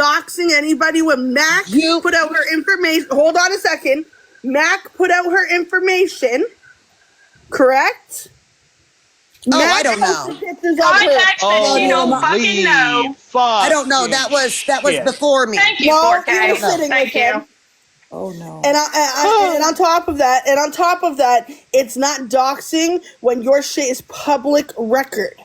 doxing anybody when Mac put out her information. Hold on a second. Mac put out her information, correct? Mac I don't know. Context that you don't fucking know. I don't know. That was before me. Thank you, 4K. Thank you. Oh no! And on top of that, it's not doxing when your shit is public record.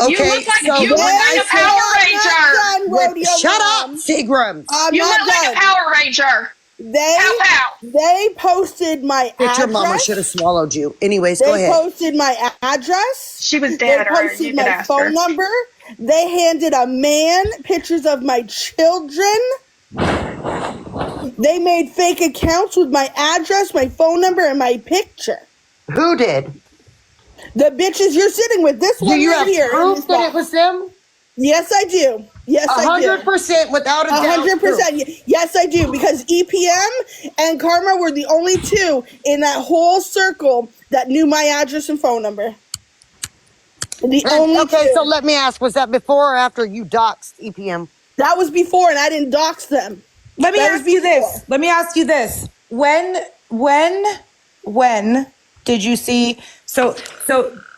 Okay, you look like a Power Ranger. Shut up, Seagrams. You look like a Power Ranger. They posted my address. Your mama should have swallowed you. Anyways, go ahead. They posted my address. She was dead. They posted my phone number. They handed a man pictures of my children. They made fake accounts with my address, my phone number, and my picture. Who did? The bitches you're sitting with. This one right here. Do you have proof that it was them? Yes, I do. Yes, I do. 100% without a doubt. 100%. Yes, I do. Because EPM and Karma were the only two in that whole circle that knew my address and phone number. Okay, so let me ask, was that before or after you doxed EPM? That was before, and I didn't dox them. Let me ask you this. When did you see? So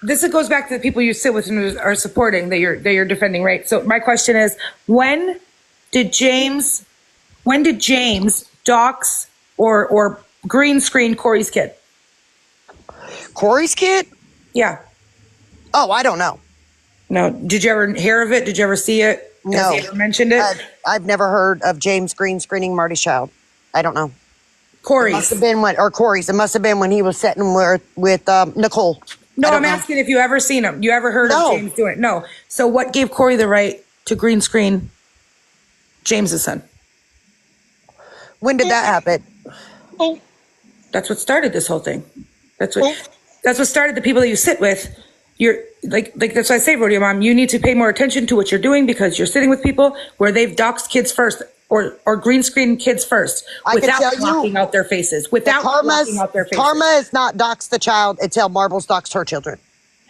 this goes back to the people you sit with and are supporting that you're defending, right? So my question is, when did James dox or green screen Corey's kid? Corey's kid? Yeah. Oh, I don't know. No. Did you ever hear of it? Did you ever see it? No. Has he ever mentioned it? I've never heard of James green screening Marty's child. I don't know. Corey's. It must have been Corey's. It must have been when he was sitting with Nicole. No, I'm asking if you ever seen him. You ever heard of James doing it? No. So what gave Corey the right to green screen James's son? When did that happen? That's what started this whole thing. That's what started the people that you sit with. You're like that's why I say, Rodeo Mom, you need to pay more attention to what you're doing because you're sitting with people where they've doxed kids first or green screen kids first without blocking out their faces. Karma is not dox the child until Marbles doxed her children.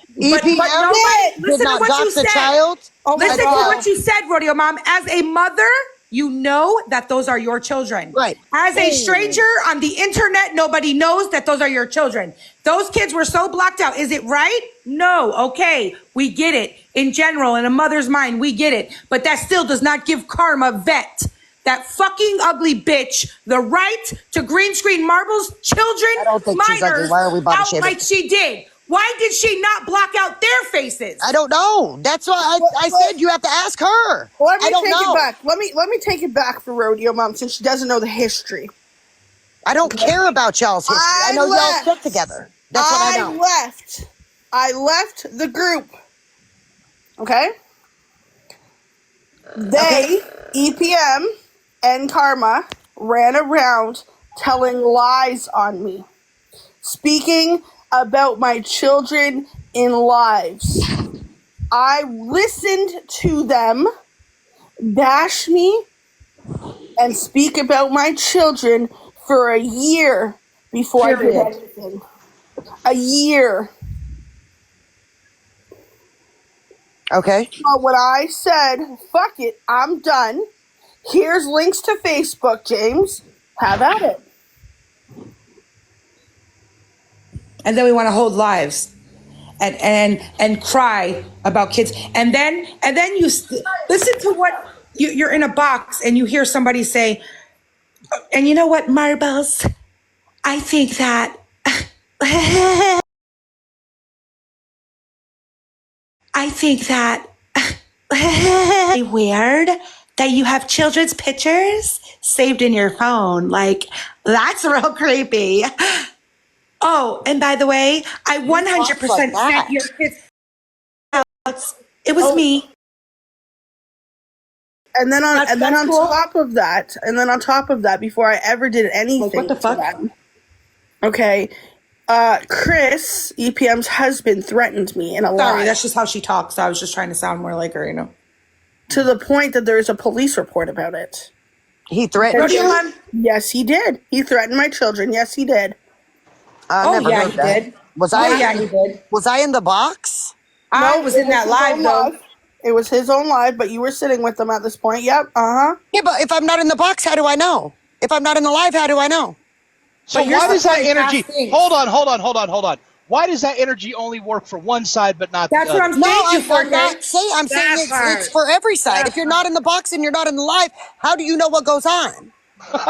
But did not dox the child. Listen to what you said, Rodeo Mom. As a mother, you know that those are your children. Right. As a stranger on the internet, nobody knows that those are your children. Those kids were so blocked out. Is it right? No. Okay. We get it. In general, in a mother's mind, we get it. But that still does not give Karma Vet, that fucking ugly bitch, the right to green screen Marbles children, minors, out like she did. Why did she not block out their faces? I don't know. That's why I said you have to ask her. Let me take it back. Let me take it back for Rodeo Mom since she doesn't know the history. I don't care about y'all's history. I know y'all stuck together. That's what I know. I left the group. Okay? They, EPM and Karma, ran around telling lies on me. Speaking about my children in lives. I listened to them bash me and speak about my children for a year before I did anything. A year. Okay. So when I said, fuck it, I'm done. Here's links to Facebook, James. Have at it. And then we want to hold lives and cry about kids. And then you listen to what you're in a box and you hear somebody say, and you know what, Marbles? I think that weird that you have children's pictures saved in your phone. Like, that's real creepy. Oh, and by the way, I 100% sent your kids. It was me. And then on top of that, before I ever did anything, what the fuck? To them, okay, Chris, EPM's husband, threatened me in a lie. Sorry, that's just how she talks. I was just trying to sound more like her, you know. To the point that there is a police report about it. He threatened you? Yes, he did. He threatened my children. Yes, he did. Never heard that. Did. Was I in the box? I was in that live though. It was his own live, but you were sitting with them at this point. Yep. Yeah, but if I'm not in the box, how do I know? If I'm not in the live, how do I know? So But you're why does that supporting energy? past things. Hold on. Why does that energy only work for one side but not That's the what other? I'm No, saying. I'm not saying. I'm saying That it's part. for every side. That If you're not in the box and you're not in the live, how do you know what goes on?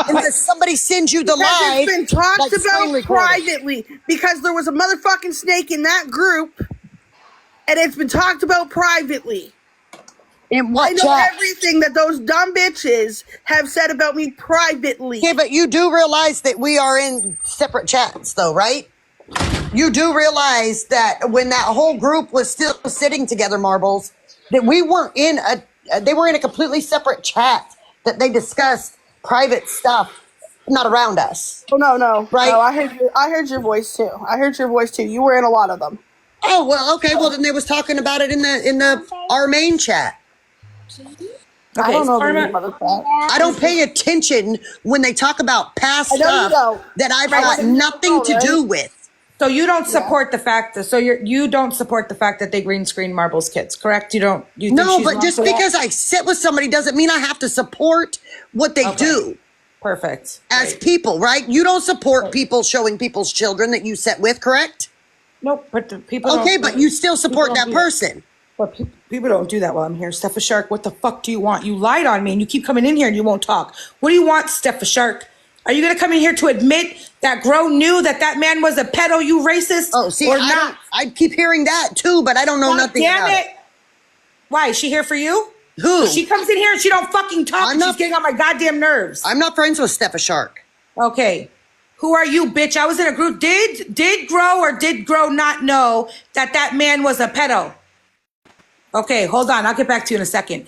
Unless somebody sends you the Because live, it's been talked like screen about recording. privately. Because there was a motherfucking snake in that group, and it's been talked about privately. In I what know chat? everything that those dumb bitches have said about me privately. Okay, but you do realize that we are in separate chats, though, right? You do realize that when that whole group was still sitting together, Marbles, that we weren't in they were in a completely separate chat that they discussed private stuff, not around us, Oh no. right? No, I heard your voice too. I heard your voice too. You were in a lot of them. Oh well, okay. Well, then they was talking about it in the our main chat. I Okay, don't know Karma. the name of the chat. I don't pay attention when they talk about past I know you stuff don't. that I've I got wasn't here nothing before, to do right? with. So you don't support the fact that you don't support the fact that they green screen Marbles kids, correct? You don't. You think No, she's but wrong just for that? because I sit with somebody doesn't mean I have to support what they Okay. do Perfect. as Great. people, right? You don't support people showing people's children that you sit with, correct? Nope, but the people Okay, don't. but you still support people that don't do that. person. But people don't do that while I'm here. Steph Shark, what the fuck do you want? You lied on me and you keep coming in here and you won't talk. What do you want, Steph Shark? Are you going to come in here to admit that Grow knew that man was a pedo, you racist? Oh, see, or I not? don't. I keep hearing that too, but I don't know God nothing damn about it. Why? Is she here for you? Who? She comes in here and she don't fucking talk. I'm And not- she's getting on my goddamn nerves. I'm not friends with Steph Shark. Okay. Who are you, bitch? I was in a group. Did Grow or did Grow not know that man was a pedo? Okay, hold on. I'll get back to you in a second.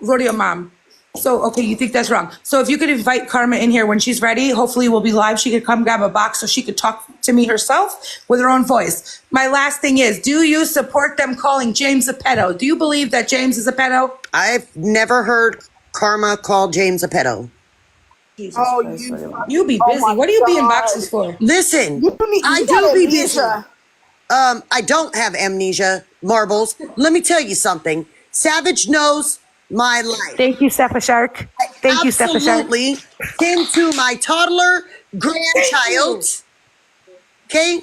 Rodeo Mom. So, okay, you think that's wrong. So if you could invite Karma in here when she's ready, hopefully we'll be live. She could come grab a box so she could talk to me herself with her own voice. My last thing is, do you support them calling James a pedo? Do you believe that James is a pedo? I've never heard Karma call James a pedo. Jesus Oh, Christ, you. Rodeo. You be Oh busy. my What do you be in God. boxes for? Listen, You I got do be busy. amnesia. I don't have amnesia, Marbles. Let me tell you something. Savage knows my life. Thank you, Steph Shark. Thank you, Steph Shark. Absolutely tend to my toddler grandchild. Okay?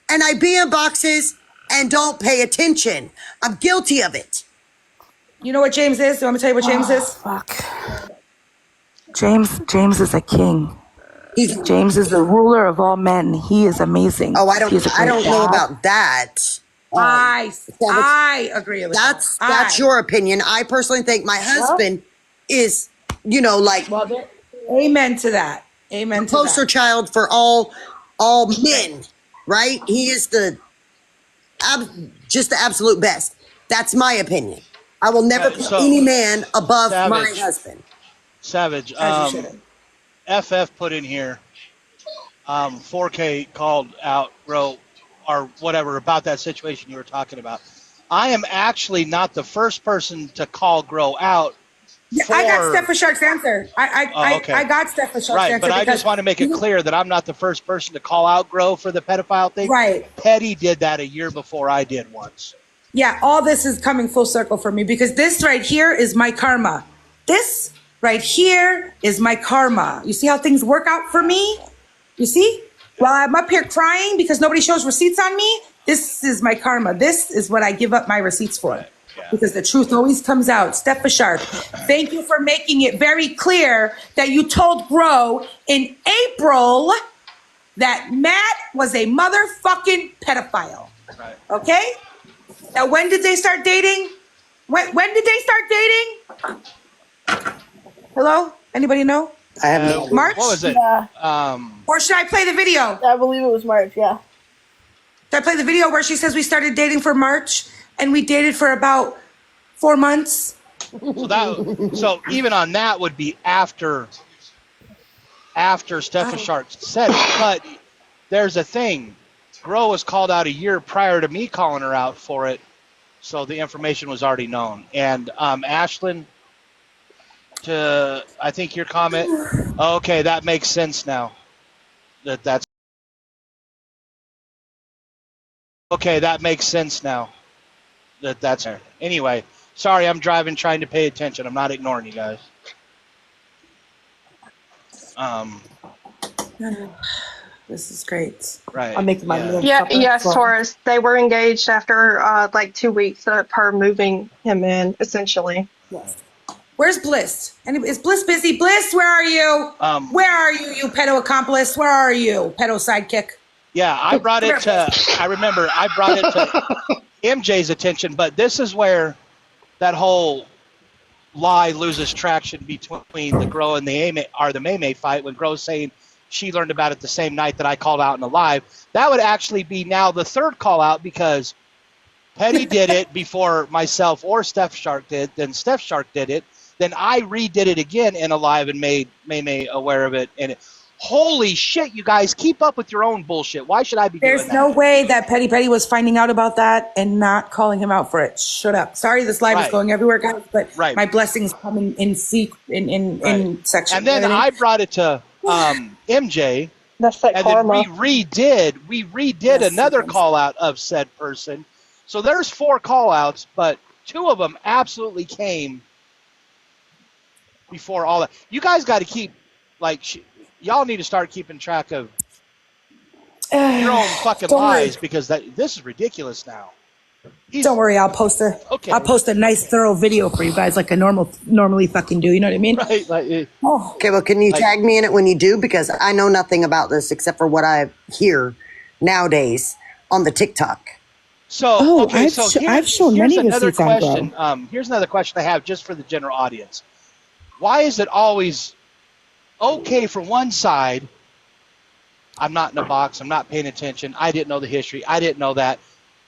And I be in boxes and don't pay attention. I'm guilty of it. You know what James is? Do you want me to tell you what James is? Fuck. James is a king. James is the ruler of all men. He is amazing. Oh, I don't He's a great know dad. about that. I agree with That's that. your opinion. I personally think my husband is, like Amen to that. Amen to poster that. child for all men, right? He is just the absolute best. That's my opinion. I will never put any man above my husband. Savage. As you should. FF put in here. 4K called out, wrote, or whatever about that situation you were talking about. I am actually not the first person to call Grow out. I got Steph Shark's answer. I got Steph Shark's answer. Right, but I just want to make it clear that I'm not the first person to call out Grow for the pedophile thing. Right. Petty did that a year before I did once. Yeah, all this is coming full circle for me because this right here is my karma. This right here is my karma. You see how things work out for me? You see? While I'm up here crying because nobody shows receipts on me, this is my karma. This is what I give up my receipts for. Because the truth always comes out. Steph Shark, thank you for making it very clear that you told Grow in April that Matt was a motherfucking pedophile. Right. Okay? Now, when did they start dating? When did they start dating? Hello? Anybody know? I have no idea. March? What was it? Yeah, Or should I play the video? I believe it was March. Yeah. Should I play the video where she says we started dating for March and we dated for about 4 months? So even on that would be after Steph Shark said it. But there's a thing. Grow was called out a year prior to me calling her out for it, so the information was already known. And Ashlyn, to I think your comment, okay, that makes sense now. That's okay. That makes sense now. That's anyway. Sorry, I'm driving, trying to pay attention. I'm not ignoring you guys. This is great. Right. I'll make my little Yeah, supper. yes, So- Taurus. They were engaged after like 2 weeks of her moving him in, essentially. Yes. Where's Bliss? Is Bliss busy? Bliss, where are you? Where are you, you pedo accomplice? Where are you, pedo sidekick? Yeah, I brought it to. I remember I brought it to MJ's attention, but this is where that whole lie loses traction between the Grow and the May fight. When Grow's saying she learned about it the same night that I called out in the live, that would actually be now the third call out because Petty did it before myself or Steph Shark did. Then Steph Shark did it. Then I redid it again in a live and made May aware of it. And holy shit, you guys, keep up with your own bullshit. Why should I be doing that? There's no way that Petty was finding out about that and not calling him out for it. Shut up. Sorry, this live is going everywhere, guys, but my blessings coming in section. And then I brought it to MJ. That's that and karma. then we redid another call out of said person. So there's 4 call outs, but 2 of them absolutely came before all that. You guys got to keep, y'all need to start keeping track of your own fucking lies because this is ridiculous now. Don't worry, I'll post I'll post a nice thorough video for you guys like I normally fucking do. You know what I mean? Right. Okay, well, can you tag me in it when you do? Because I know nothing about this except for what I hear nowadays on the TikTok. So, I've shown many another receipts on question. Here's another question I have just for the general audience. Why is it always okay for one side? I'm not in a box. I'm not paying attention. I didn't know the history. I didn't know that.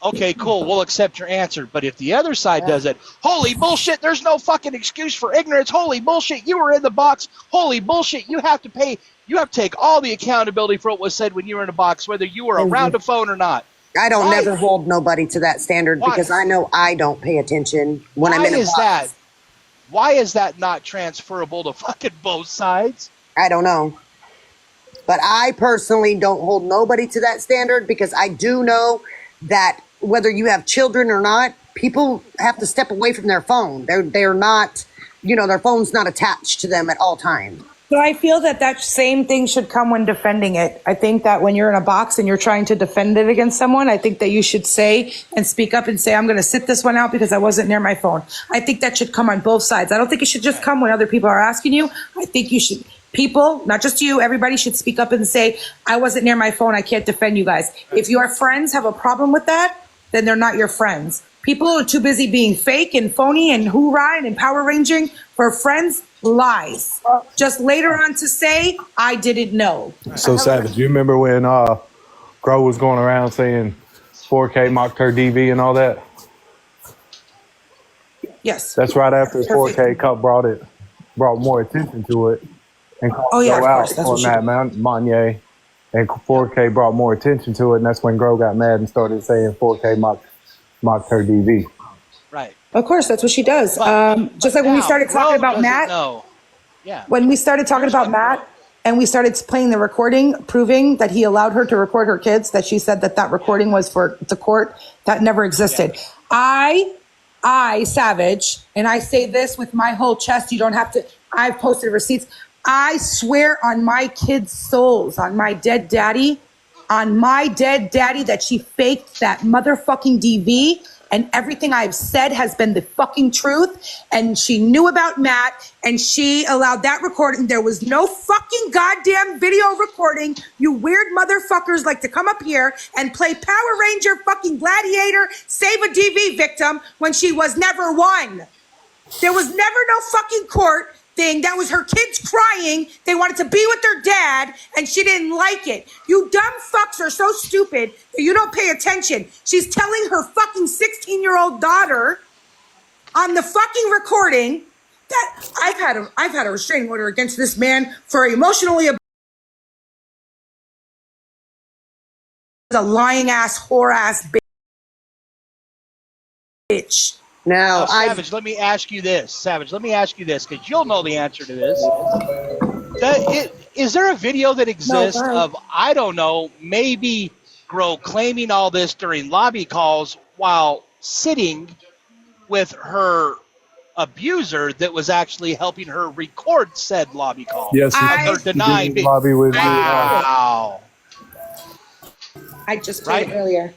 Okay, cool. We'll accept your answer. But if the other side does it, holy bullshit, there's no fucking excuse for ignorance. Holy bullshit, you were in the box. Holy bullshit, you have to pay. You have to take all the accountability for what was said when you were in a box, whether you were around a phone or not. I don't never hold nobody to that standard because I know I don't pay attention when I'm in a box. Why is that not transferable to fucking both sides? I don't know. But I personally don't hold nobody to that standard because I do know that whether you have children or not, people have to step away from their phone. They're not, their phone's not attached to them at all times. So I feel that same thing should come when defending it. I think that when you're in a box and you're trying to defend it against someone, I think that you should say and speak up and say, I'm going to sit this one out because I wasn't near my phone. I think that should come on both sides. I don't think it should just come when other people are asking you. I think you should, people, not just you, everybody should speak up and say, I wasn't near my phone. I can't defend you guys. If your friends have a problem with that, then they're not your friends. People are too busy being fake and phony and hoorah and Power Ranging for friends. Lies. Just later on to say, I didn't know. So Savage, you remember when Grow was going around saying 4K mocked her DV and all that? Yes. That's right after 4K Cup brought more attention to it and called Grow out on that Monye. And 4K brought more attention to it, and that's when Grow got mad and started saying 4K mocked her DV. Right. Of course, that's what she does. Just like when we started talking about Matt. When we started talking about Matt and we started playing the recording, proving that he allowed her to record her kids, that she said that recording was for the court, that never existed. I, Savage, and I say this with my whole chest, you don't have to, I've posted receipts. I swear on my kids' souls, on my dead daddy, that she faked that motherfucking DV. And everything I've said has been the fucking truth. And she knew about Matt and she allowed that recording. There was no fucking goddamn video recording. You weird motherfuckers like to come up here and play Power Ranger fucking gladiator, save a DV victim when she was never one. There was never no fucking court thing. That was her kids crying. They wanted to be with their dad and she didn't like it. You dumb fucks are so stupid that you don't pay attention. She's telling her fucking 16-year-old daughter on the fucking recording that I've had a restraining order against this man for emotionally a lying ass, whore ass bitch. Now, Savage, let me ask you this, because you'll know the answer to this. Is there a video that exists of, I don't know, maybe Grow claiming all this during lobby calls while sitting with her abuser that was actually helping her record said lobby call. Yes, Or denying being. lobby with Wow. I just played it earlier.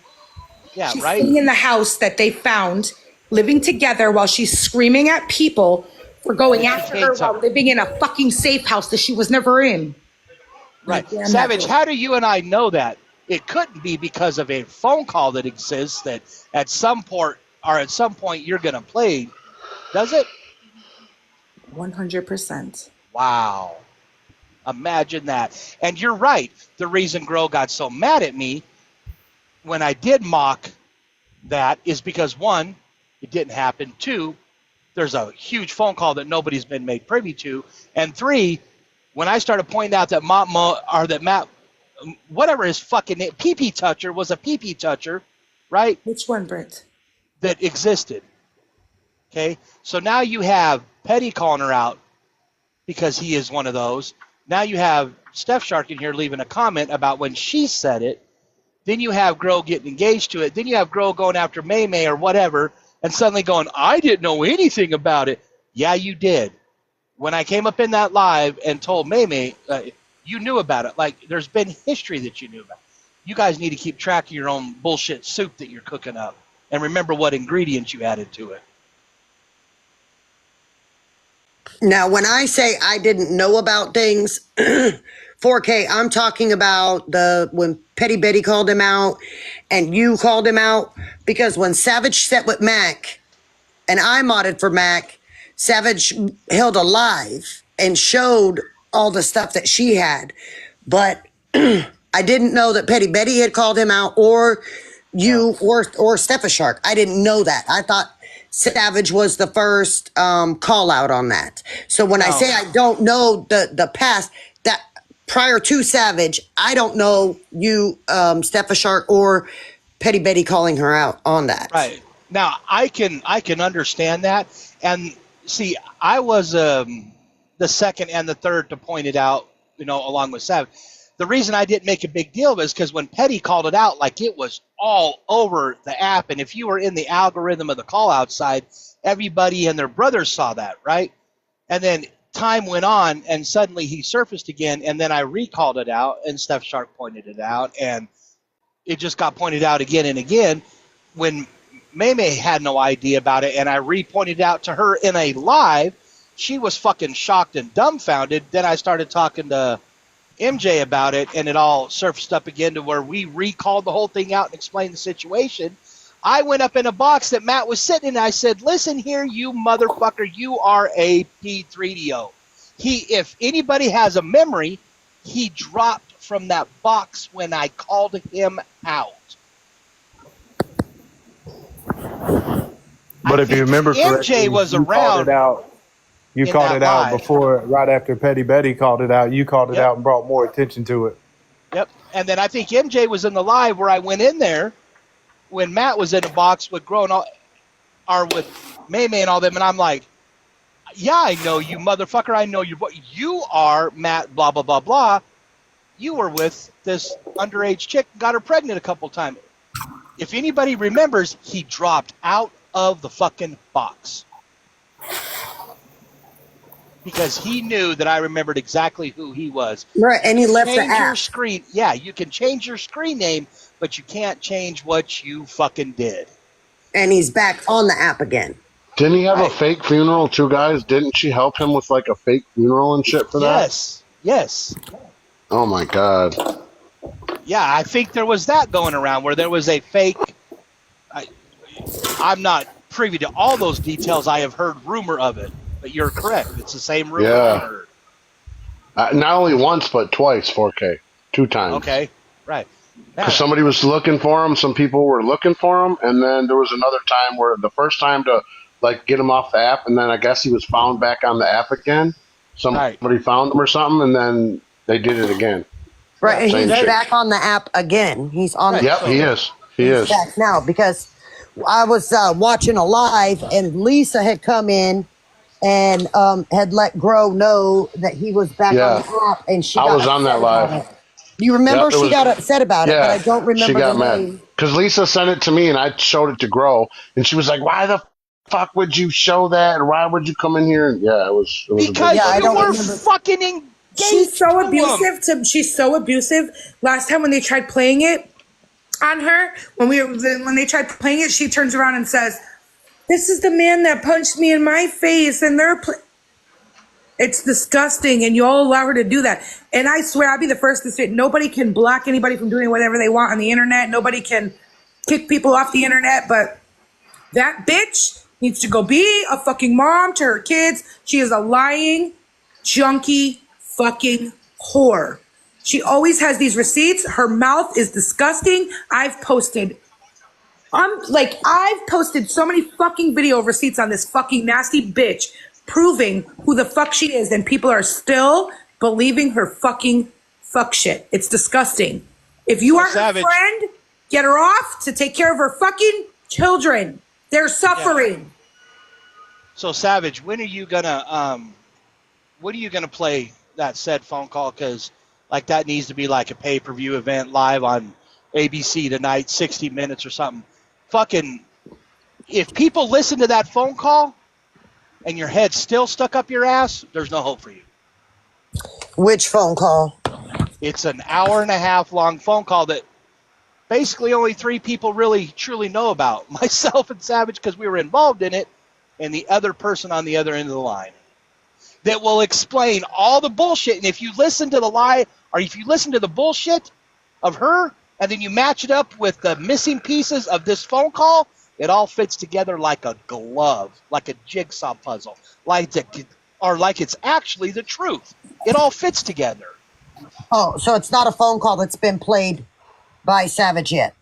Yeah, She's right? sitting in the house that they found, living together while she's screaming at people for going after her while living in a fucking safe house that she was never in. Right. Savage, how do you and I know that? It couldn't be because of a phone call that exists that at some point you're going to play, does it? 100%. Wow. Imagine that. And you're right. The reason Grow got so mad at me when I did mock that is because, one, it didn't happen. Two, there's a huge phone call that nobody's been made privy to. And three, when I started pointing out that Matt, whatever his fucking name, PP Toucher was a PP Toucher, right? Which one, Britt? That existed. Okay? So now you have Petty calling her out because he is one of those. Now you have Steph Shark in here leaving a comment about when she said it. Then you have Grow getting engaged to it. Then you have Grow going after May May or whatever and suddenly going, I didn't know anything about it. Yeah, you did. When I came up in that live and told May May, you knew about it. Like, there's been history that you knew about. You guys need to keep track of your own bullshit soup that you're cooking up and remember what ingredients you added to it. Now, when I say I didn't know about things, 4K, I'm talking about when Petty Betty called him out and you called him out, because when Savage sat with Mac and I modded for Mac, Savage held a live and showed all the stuff that she had. But I didn't know that Petty Betty had called him out or you or Steph Shark. I didn't know that. I thought Savage was the first call out on that. So when I say I don't know the past, that prior to Savage, I don't know you, Steph Shark or Petty Betty calling her out on that. Right. Now, I can understand that. And see, I was the second and the third to point it out, along with Savage. The reason I didn't make a big deal of it is because when Petty called it out, like it was all over the app. And if you were in the algorithm of the call outside, everybody and their brothers saw that, right? And then time went on and suddenly he surfaced again. And then I recalled it out and Steph Shark pointed it out. And it just got pointed out again and again when May May had no idea about it. And I re-pointed out to her in a live. She was fucking shocked and dumbfounded. Then I started talking to MJ about it, and it all surfaced up again to where we recalled the whole thing out and explained the situation. I went up in a box that Matt was sitting in, and I said, listen here, you motherfucker, you are a P3DO. If anybody has a memory, he dropped from that box when I called him out. But if you remember correctly, MJ was around. You called it out before, right after Petty Betty called it out. You called it out and brought more attention to it. Yep. And then I think MJ was in the live where I went in there when Matt was in a box with with May May and all them. And I'm like, yeah, I know you, motherfucker. I know you. You are Matt, blah, blah, blah, blah. You were with this underage chick and got her pregnant a couple times. If anybody remembers, he dropped out of the fucking box. Because he knew that I remembered exactly who he was. Right, and he left the app. Your screen, yeah, you can change your screen name, but you can't change what you fucking did. And he's back on the app again. Didn't he have a fake funeral too, guys? Didn't she help him with like a fake funeral and shit for that? Yes. Oh my God. Yeah, I think there was that going around where there was a fake. I'm not privy to all those details. I have heard rumor of it. But you're correct. It's the same rumor I heard. Not only once, but twice, 4K. 2 times. Okay, right. Because somebody was looking for him. Some people were looking for him. And then there was another time where the first time to get him off the app. And then I guess he was found back on the app again. Somebody found him or something. And then they did it again. Right. He's back on the app again. He's on. Yep, he is. He's back now because I was watching a live and Lisa had come in and had let Grow know that he was back on the app, and I was on that live. You remember she got upset about it, but I don't remember. She got mad because Lisa sent it to me, and I showed it to Grow, and she was like, "Why the fuck would you show that? And why would you come in here? And yeah, it was because a big you were remember. fucking engaged. She's so to him. abusive. She's so abusive. Last time when they tried playing it on her, when they tried playing it, she turns around and says, "This is the man that punched me in my face," and it's disgusting, and you all allow her to do that. And I swear, I'll be the first to say, nobody can block anybody from doing whatever they want on the internet. Nobody can kick people off the internet, but that bitch needs to go be a fucking mom to her kids. She is a lying, junkie, fucking whore. She always has these receipts. Her mouth is disgusting. I've posted so many fucking video receipts on this fucking nasty bitch proving who the fuck she is, and people are still believing her fucking fuck shit. It's disgusting. If you are her friend, get her off to take care of her fucking children. They're suffering. Yeah. So Savage, when are you gonna play that said phone call? Because like that needs to be like a pay-per-view event live on ABC tonight, 60 Minutes or something. Fucking, if people listen to that phone call and your head's still stuck up your ass, there's no hope for you. Which phone call? It's an hour-and-a-half long phone call that basically only 3 people really truly know about. Myself and Savage, because we were involved in it, and the other person on the other end of the line. That will explain all the bullshit. And if you listen to the lie, or if you listen to the bullshit of her, and then you match it up with the missing pieces of this phone call, it all fits together like a glove, like a jigsaw puzzle, like it's actually the truth. It all fits together. Oh, so it's not a phone call that's been played by Savage yet?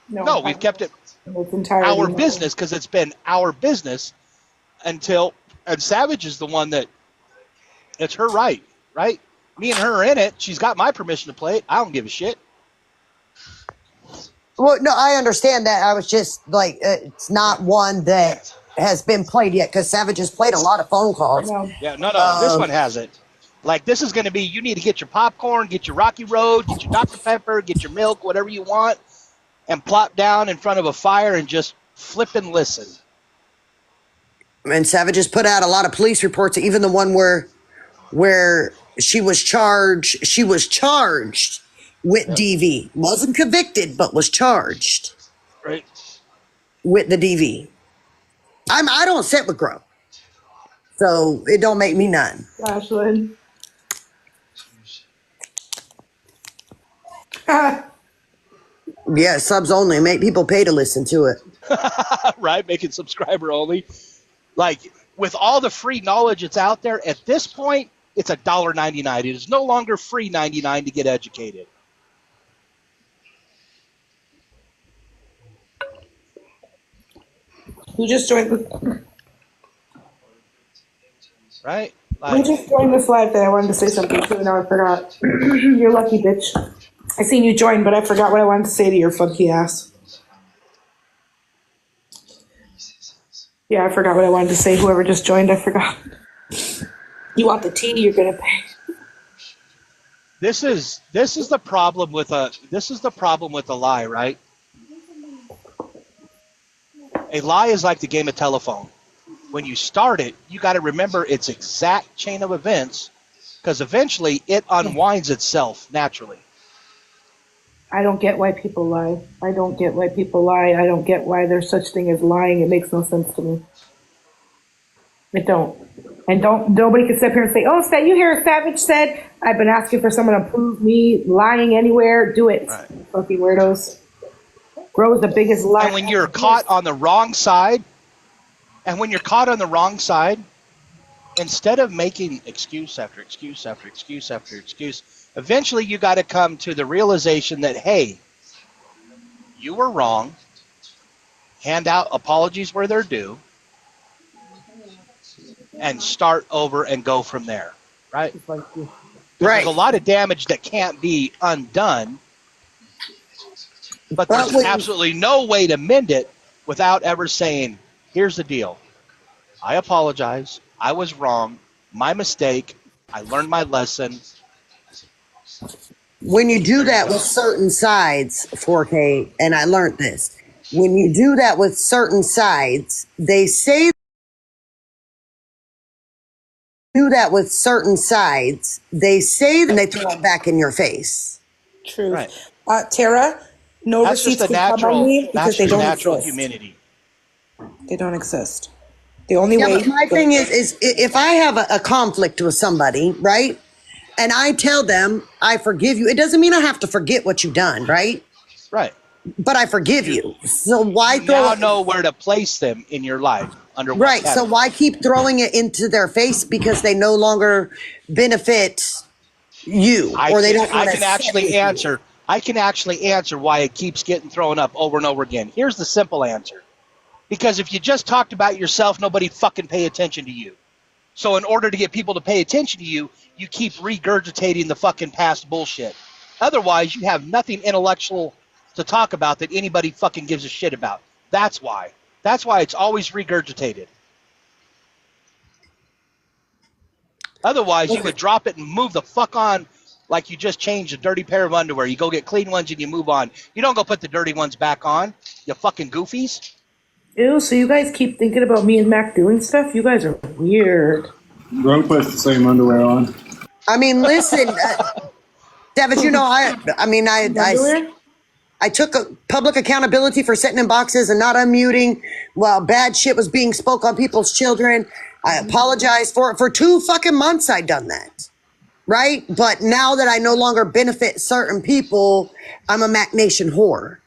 No, we've kept it our business because it's been our business and Savage is the one that it's her right? Me and her are in it. She's got my permission to play it. I don't give a shit. Well, no, I understand that. I was just like, it's not one that has been played yet because Savage has played a lot of phone calls. Yeah, no, this one hasn't. Like, this is going to be, you need to get your popcorn, get your Rocky Road, get your Dr. Pepper, get your milk, whatever you want, and plop down in front of a fire and just flip and listen. And Savage has put out a lot of police reports, even the one where she was charged with DV. Wasn't convicted, but was charged. Right. With the DV. I don't sit with Grow. So it don't make me none. Ashlyn. Yeah, subs only. Make people pay to listen to it. Right, make it subscriber only. Like, with all the free knowledge that's out there, at this point, it's $1.99. It is no longer free 99 to get educated. Who just joined? Right? Who just joined this live that I wanted to say something to, and now I forgot. You're lucky, bitch. I seen you join, but I forgot what I wanted to say to your funky ass. Yeah, I forgot what I wanted to say. Whoever just joined, I forgot. You want the tea? You're gonna pay. This is the problem with a lie, right? A lie is like the game of telephone. When you start it, you got to remember its exact chain of events, because eventually it unwinds itself naturally. I don't get why people lie. I don't get why there's such thing as lying. It makes no sense to me. It don't. And nobody can sit here and say, oh, you hear Savage said, I've been asking for someone to prove me lying anywhere. Do it. Right. Fucking weirdos. Grow is the biggest lie. And when you're caught on the wrong side, instead of making excuse after excuse after excuse after excuse, eventually you got to come to the realization that, hey, you were wrong. Hand out apologies where they're due. And start over and go from there, right? Right. There's a lot of damage that can't be undone, but there's absolutely no way to mend it without ever saying, here's the deal. I apologize. I was wrong. My mistake. I learned my lesson. When you do that with certain sides, 4K, and I learned this, When you do that with certain sides, they say that they throw it back in your face. Truth. Right. Tara, no That's just receipts a can come on natural. me because That's they just don't natural exist. humanity. They don't exist. The only Yeah, way. but my thing is if I have a conflict with somebody, right? And I tell them, I forgive you. It doesn't mean I have to forget what you've done, right? Right. But I forgive you. So why You throw now it? know where to place them in your life under what Right. So category. why keep throwing it into their face because they no longer benefit you I or they can don't I want to can sit actually with you? answer. I can actually answer why it keeps getting thrown up over and over again. Here's the simple answer. Because if you just talked about yourself, nobody fucking pay attention to you. So in order to get people to pay attention to you, you keep regurgitating the fucking past bullshit. Otherwise, you have nothing intellectual to talk about that anybody fucking gives a shit about. That's why. That's why it's always regurgitated. Otherwise, you would drop it and move the fuck on like you just changed a dirty pair of underwear. You go get clean ones and you move on. You don't go put the dirty ones back on, you fucking goofies. Ew, so you guys keep thinking about me and Mac doing stuff? You guys are weird. Bro puts the same underwear on. I mean, listen, Savage, you know, Underwear? I took a public accountability for sitting in boxes and not unmuting while bad shit was being spoke on people's children. I apologized for it. For 2 fucking months, I'd done that. Right? But now that I no longer benefit certain people, I'm a Mac Nation whore.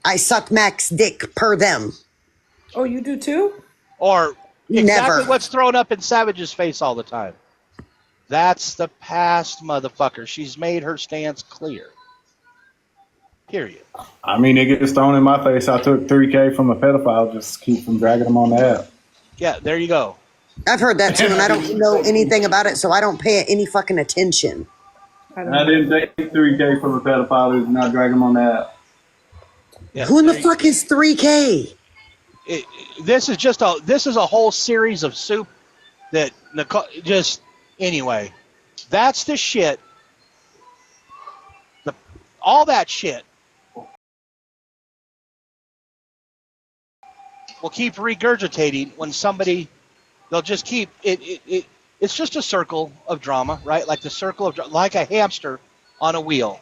I suck Mac's dick per them. Oh, you do too? Or exactly Never. what's thrown up in Savage's face all the time. That's the past, motherfucker. She's made her stance clear. Period. I mean, it gets thrown in my face. I took $3K from a pedophile just to keep from dragging them on the app. Yeah, there you go. I've heard that too, and I don't know anything about it, so I don't pay it any fucking attention. I didn't take $3K from a pedophile who's not dragging them on the app. Yeah, Who in the fuck is 3K? This is a whole series of soup that Nicole just anyway. That's the shit. All that shit will keep regurgitating when somebody. They'll just keep it. It's just a circle of drama, right? Like the circle of like a hamster on a wheel.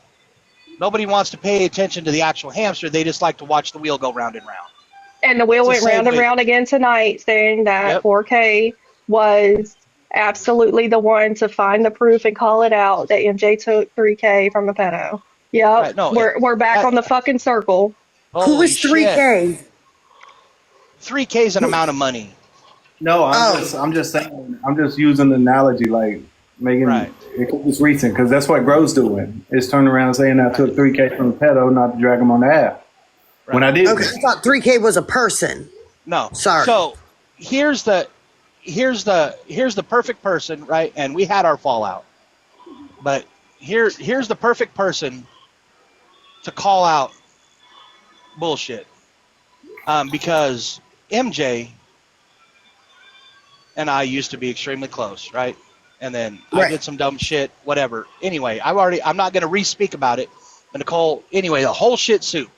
Nobody wants to pay attention to the actual hamster. They just like to watch the wheel go round and round. And the wheel It's the went same round and way. round again tonight, saying that Yep. 4K was absolutely the one to find the proof and call it out that MJ took 3K from a pedo. Yep, Right, no, we're back on the fucking circle. Who is 3K? 3K is an amount of money. No, I'm just saying. I'm just using the analogy, like making it's recent because that's what Gro's doing. Is turning around and saying I took 3K from a pedo, not to drag him on the app. Right. When I did, okay, I thought 3K was a person. No, sorry. So here's the perfect person, right? And we had our fallout, but here's the perfect person to call out bullshit, because MJ and I used to be extremely close, right? And then I did some dumb shit, whatever. Anyway, I'm not going to re-speak about it. But Nicole, anyway, the whole shit soup.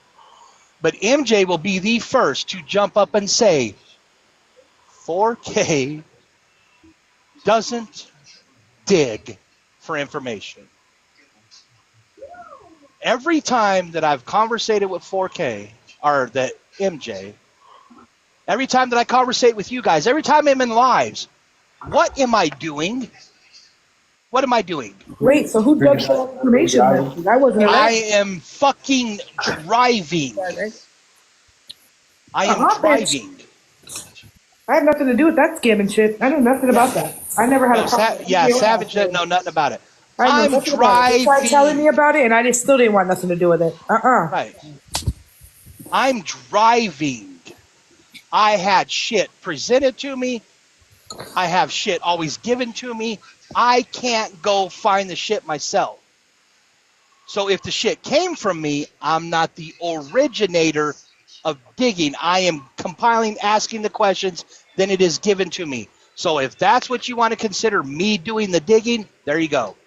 But MJ will be the first to jump up and say, 4K doesn't dig for information. Every time that I've conversated with 4K, or that MJ, every time that I conversate with you guys, every time I'm in lives, what am I doing? What am I doing? Wait, so who dug for information? I wasn't around. I am fucking driving. I am driving. I have nothing to do with that scamming shit. I know nothing about that. I never had a problem. Savage doesn't know nothing about it. I'm driving. They tried telling me about it, and I just still didn't want nothing to do with it. Right. I'm driving. I had shit presented to me. I have shit always given to me. I can't go find the shit myself. So if the shit came from me, I'm not the originator of digging. I am compiling, asking the questions, then it is given to me. So if that's what you want to consider me doing the digging, there you go.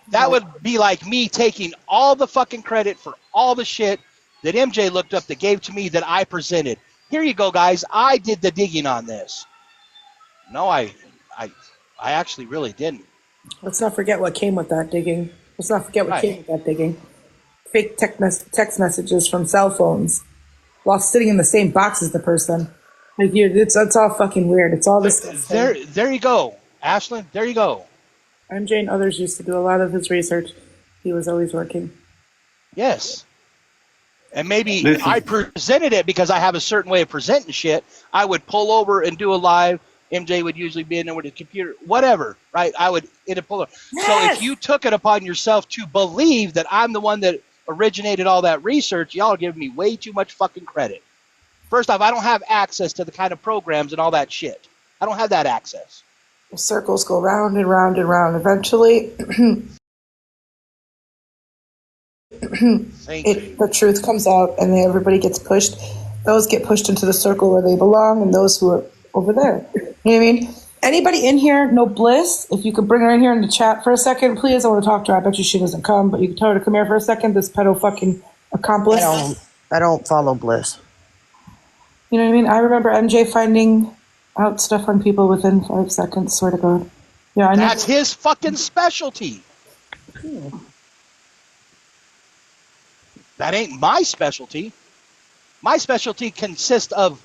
That would be like me taking all the fucking credit for all the shit that MJ looked up that gave to me that I presented. Here you go, guys. I did the digging on this. No, I actually really didn't. Let's not forget what came with that digging. Let's not forget what came with that digging. Fake text messages from cell phones while sitting in the same box as the person. Like, it's all fucking weird. It's all disgusting. There you go, Ashlyn. There you go. MJ and others used to do a lot of his research. He was always working. Yes. And maybe I presented it because I have a certain way of presenting shit. I would pull over and do a live. MJ would usually be in there with his computer, whatever, right? I would pull over. Yes! So if you took it upon yourself to believe that I'm the one that originated all that research, y'all are giving me way too much fucking credit. First off, I don't have access to the kind of programs and all that shit. I don't have that access. The circles go round and round and round. Eventually, the truth comes out and then everybody gets pushed. Those get pushed into the circle where they belong and those who are over there. You know what I mean? Anybody in here, no Bliss? If you could bring her in here in the chat for a second, please. I want to talk to her. I bet you she doesn't come, but you can tell her to come here for a second. This pedo fucking accomplice. I don't follow Bliss. You know what I mean? I remember MJ finding out stuff on people within 5 seconds. Swear to God. Yeah, I know. That's his fucking specialty. That ain't my specialty. My specialty consists of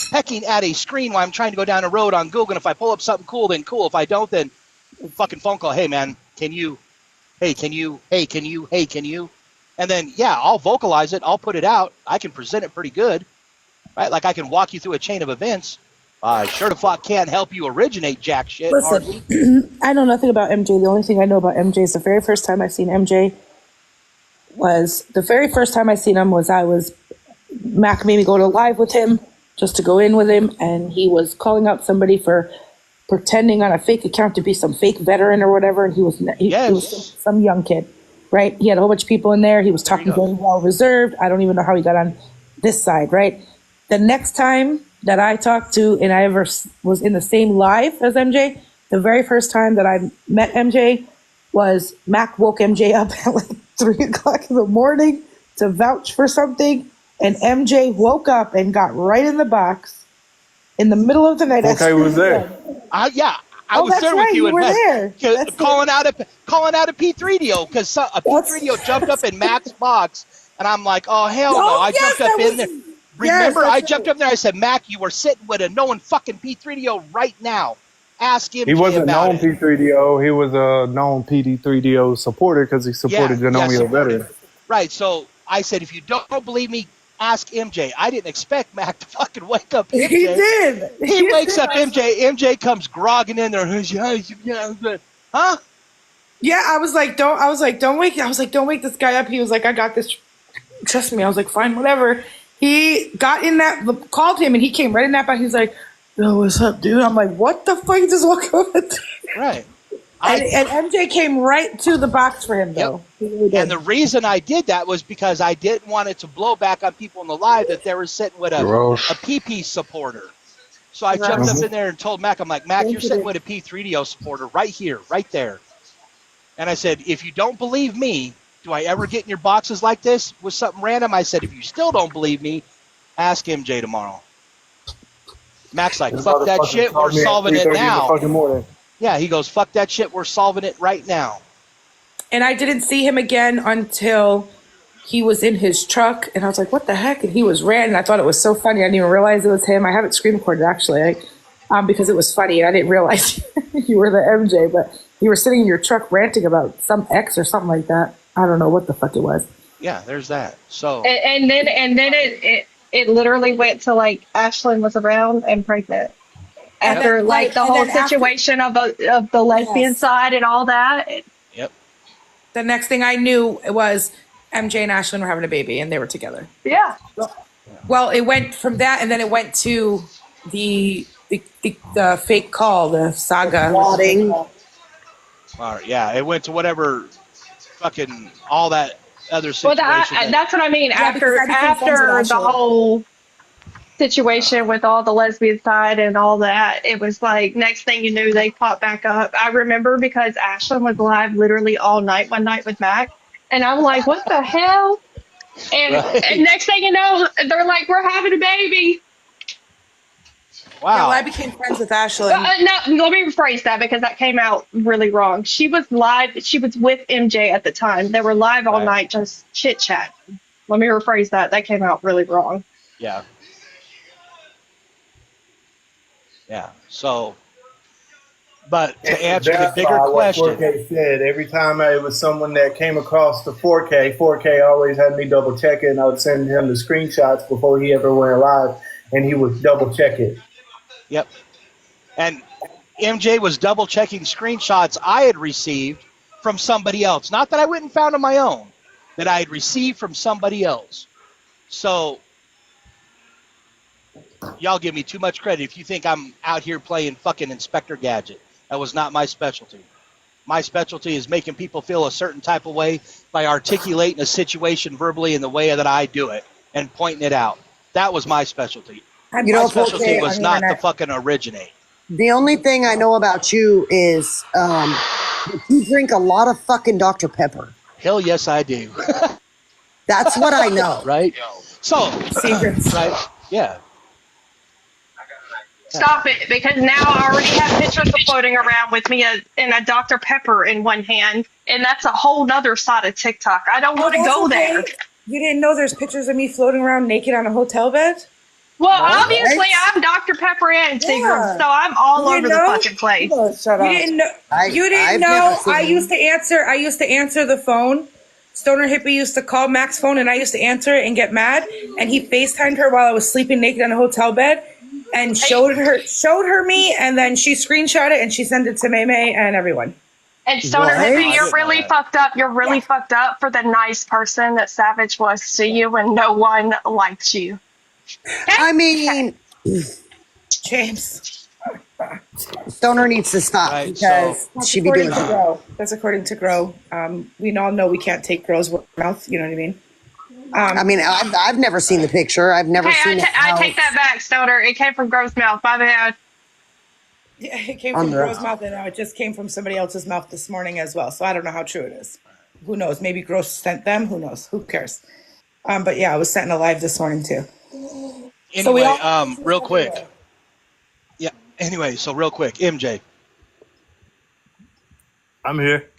pecking at a screen while I'm trying to go down a road on Google. And if I pull up something cool, then cool. If I don't, then fucking phone call. Hey, man, can you? Hey, can you? Hey, can you? Hey, can you? And then, yeah, I'll vocalize it. I'll put it out. I can present it pretty good, right? Like I can walk you through a chain of events. I sure the fuck can't help you originate jack shit. Listen, I know nothing about MJ. The only thing I know about MJ is the very first time I seen MJ was Mac made me go to live with him just to go in with him, and he was calling out somebody for pretending on a fake account to be some fake veteran or whatever, and he was some young kid, right? He had a whole bunch of people in there. He was talking very well reserved. I don't even know how he got on this side, right? The next time that I talked to and I ever was in the same live as MJ, the very first time that I met MJ was Mac woke MJ up at like 3 o'clock in the morning to vouch for something, and MJ woke up and got right in the box in the middle of the night. Okay, was there? I was there with you. You were there. Calling out a P3DO because a P3DO jumped up in Mac's box, and I'm like, oh hell no! I jumped up in there. Remember, I jumped up there. I said, Mac, you were sitting with a known fucking P3DO right now. Ask him. He wasn't known P3DO. He was a known PD3DO supporter because he supported Genomio veteran. Right. So I said, if you don't believe me, ask MJ. I didn't expect Mac to fucking wake up MJ. He did. He wakes up MJ. MJ comes grogging in there. Huh? Yeah, I was like, don't wake this guy up. He was like, I got this. Trust me. I was like, fine, whatever. He got in that, called him, and he came right in that box. He's like, yo, what's up, dude? I'm like, what the fuck? He just walked over there. Right. And MJ came right to the box for him, though. Yep. Really and the reason I did that was because I didn't want it to blow back on people in the live that they were sitting with a PP supporter. So I jumped up in there and told Mac, I'm like, Mac, you're sitting with a P3DO supporter right here, right there. And I said, if you don't believe me, do I ever get in your boxes like this with something random? I said, if you still don't believe me, ask MJ tomorrow. Mac's like, fuck that shit, we're solving it now. Yeah, he goes, fuck that shit, we're solving it right now. And I didn't see him again until he was in his truck, and I was like, what the heck? And he was ranting. I thought it was so funny. I didn't even realize it was him. I have it screen recorded, actually, because it was funny, and I didn't realize you were the MJ, but you were sitting in your truck ranting about some ex or something like that. I don't know what the fuck it was. Yeah, there's that. So and then it literally went to like Ashlyn was around and pregnant after like the whole situation of the lesbian side and all that. Yep. The next thing I knew was MJ and Ashlyn were having a baby and they were together. Yeah. Well, it went from that and then it went to the fake call, the saga. Plotting. All right, yeah, it went to whatever. Fucking all that other situation. Well, that's what I mean. After the whole situation with all the lesbian side and all that, it was like next thing you knew they popped back up. I remember because Ashlyn was live literally all night one night with Mac, and I'm like, what the hell? And next thing you know, they're like, we're having a baby. Wow. Yeah, well, I became friends with Ashlyn. No, let me rephrase that because that came out really wrong. She was live. She was with MJ at the time. They were live all night, just chit chat. Let me rephrase that. That came out really wrong. Yeah. Yeah. So, but to answer the bigger question, 4K said every time it was someone that came across the 4K always had me double check it, and I would send him the screenshots before he ever went live, and he would double check it. Yep. And MJ was double checking screenshots I had received from somebody else. Not that I went and found on my own, that I had received from somebody else. So y'all give me too much credit if you think I'm out here playing fucking Inspector Gadget. That was not my specialty. My specialty is making people feel a certain type of way by articulating a situation verbally in the way that I do it and pointing it out. That was my specialty. My specialty was not to fucking originate. The only thing I know about you is you drink a lot of fucking Dr. Pepper. Hell yes, I do. That's what I know. Right? So, secrets. Right? Yeah. Stop it, because now I already have pictures floating around with me in a Dr. Pepper in one hand, and that's a whole nother side of TikTok. I don't want to go there. You didn't know there's pictures of me floating around naked on a hotel bed? Well, obviously, I'm Dr. Pepper and Seagram, so I'm all over the fucking place. Shut up. You didn't know. I used to answer the phone. Stoner Hippie used to call Mac's phone, and I used to answer it and get mad. And he FaceTimed her while I was sleeping naked on a hotel bed, and showed her me, and then she screenshot it and she sent it to May and everyone. And Stoner Hippie, you're really fucked up. You're really fucked up for the nice person that Savage was to you, and no one liked you. I mean, James. Stoner needs to stop because she'd be doing that. That's according to Grow. We all know we can't take Grow's mouth. You know what I mean? I mean, I've never seen the picture. I've never seen it. I take that back, Stoner. It came from Grow's mouth. My bad. Yeah, it came from Grow's mouth, and it just came from somebody else's mouth this morning as well. So I don't know how true it is. Who knows? Maybe Grow sent them. Who knows? Who cares? But yeah, I was sent in a live this morning too. Anyway, real quick. Yeah. Anyway, so real quick, MJ. I'm here.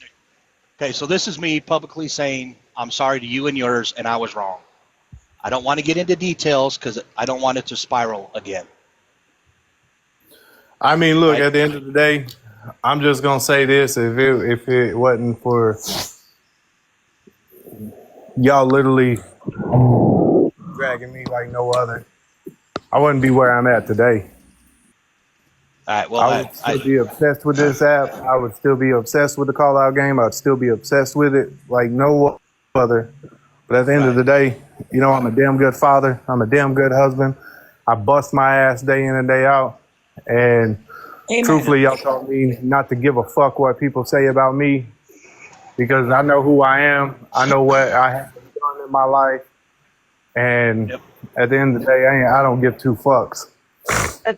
Okay, so this is me publicly saying I'm sorry to you and yours, and I was wrong. I don't want to get into details because I don't want it to spiral again. I mean, look, at the end of the day, I'm just gonna say this: if it wasn't for y'all literally dragging me like no other, I wouldn't be where I'm at today. All right. Well, I would still be obsessed with this app. I would still be obsessed with the call out game. I'd still be obsessed with it like no other. But at the end of the day, you know, I'm a damn good father. I'm a damn good husband. I bust my ass day in and day out. And truthfully, y'all taught me not to give a fuck what people say about me because I know who I am. I know what I have done in my life. And at the end of the day, I don't give two fucks.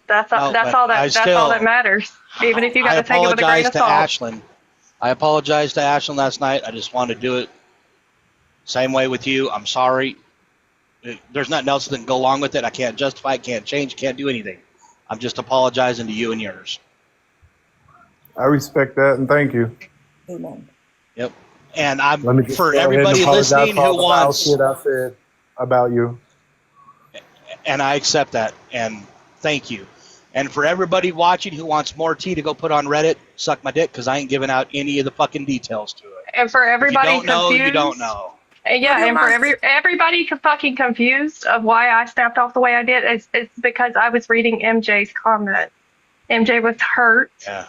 That's all that matters. Even if you got to take it with a grain of salt. I apologized to Ashlyn last night. I just wanted to do it. Same way with you. I'm sorry. There's nothing else that can go along with it. I can't justify it, can't change, can't do anything. I'm just apologizing to you and yours. I respect that and thank you. Amen. Yep. And I'm for everybody listening who wants shit I said about you. And I accept that and thank you. And for everybody watching who wants more tea to go put on Reddit, suck my dick because I ain't giving out any of the fucking details to it. And for everybody if you don't confused, know, you don't know. Yeah, and for everybody fucking confused of why I snapped off the way I did, it's because I was reading MJ's comment. MJ was hurt. Yeah.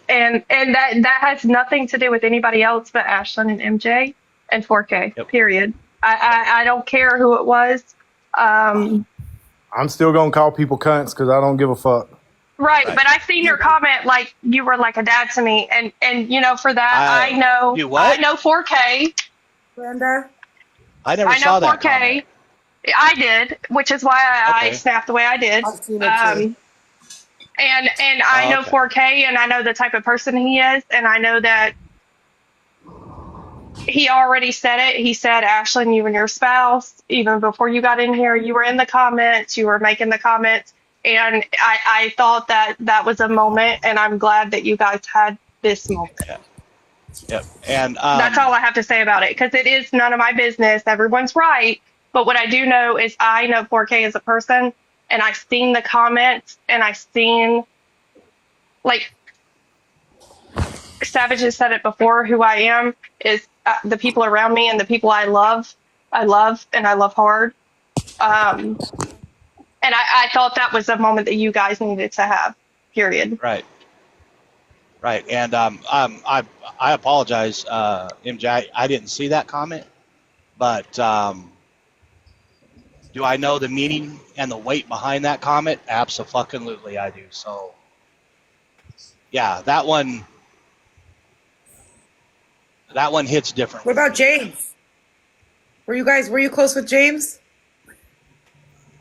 And that has nothing to do with anybody else but Ashlyn and MJ and 4K. Yep. Period. I don't care who it was. I'm still gonna call people cunts because I don't give a fuck. Right, but I seen your comment like you were like a dad to me, and you know for that I know 4K. Brenda, I never saw that. 4K. Comment. I did, which is why I snapped the way I did. And I know 4K, and I know the type of person he is, and I know that He already said it. He said, Ashlyn, you and your spouse, even before you got in here, you were in the comments, you were making the comments. And I thought that that was a moment, and I'm glad that you guys had this moment. Yeah. Yep. And that's all I have to say about it, because it is none of my business. Everyone's right. But what I do know is I know 4K as a person, and I've seen the comments, and I've seen, like, Savage has said it before, who I am is the people around me and the people I love, and I love hard. And I thought that was a moment that you guys needed to have, period. Right. Right. And I apologize, MJ. I didn't see that comment, but do I know the meaning and the weight behind that comment? Absolutely, I do. So, yeah, that one hits different. What about James? Were you close with James?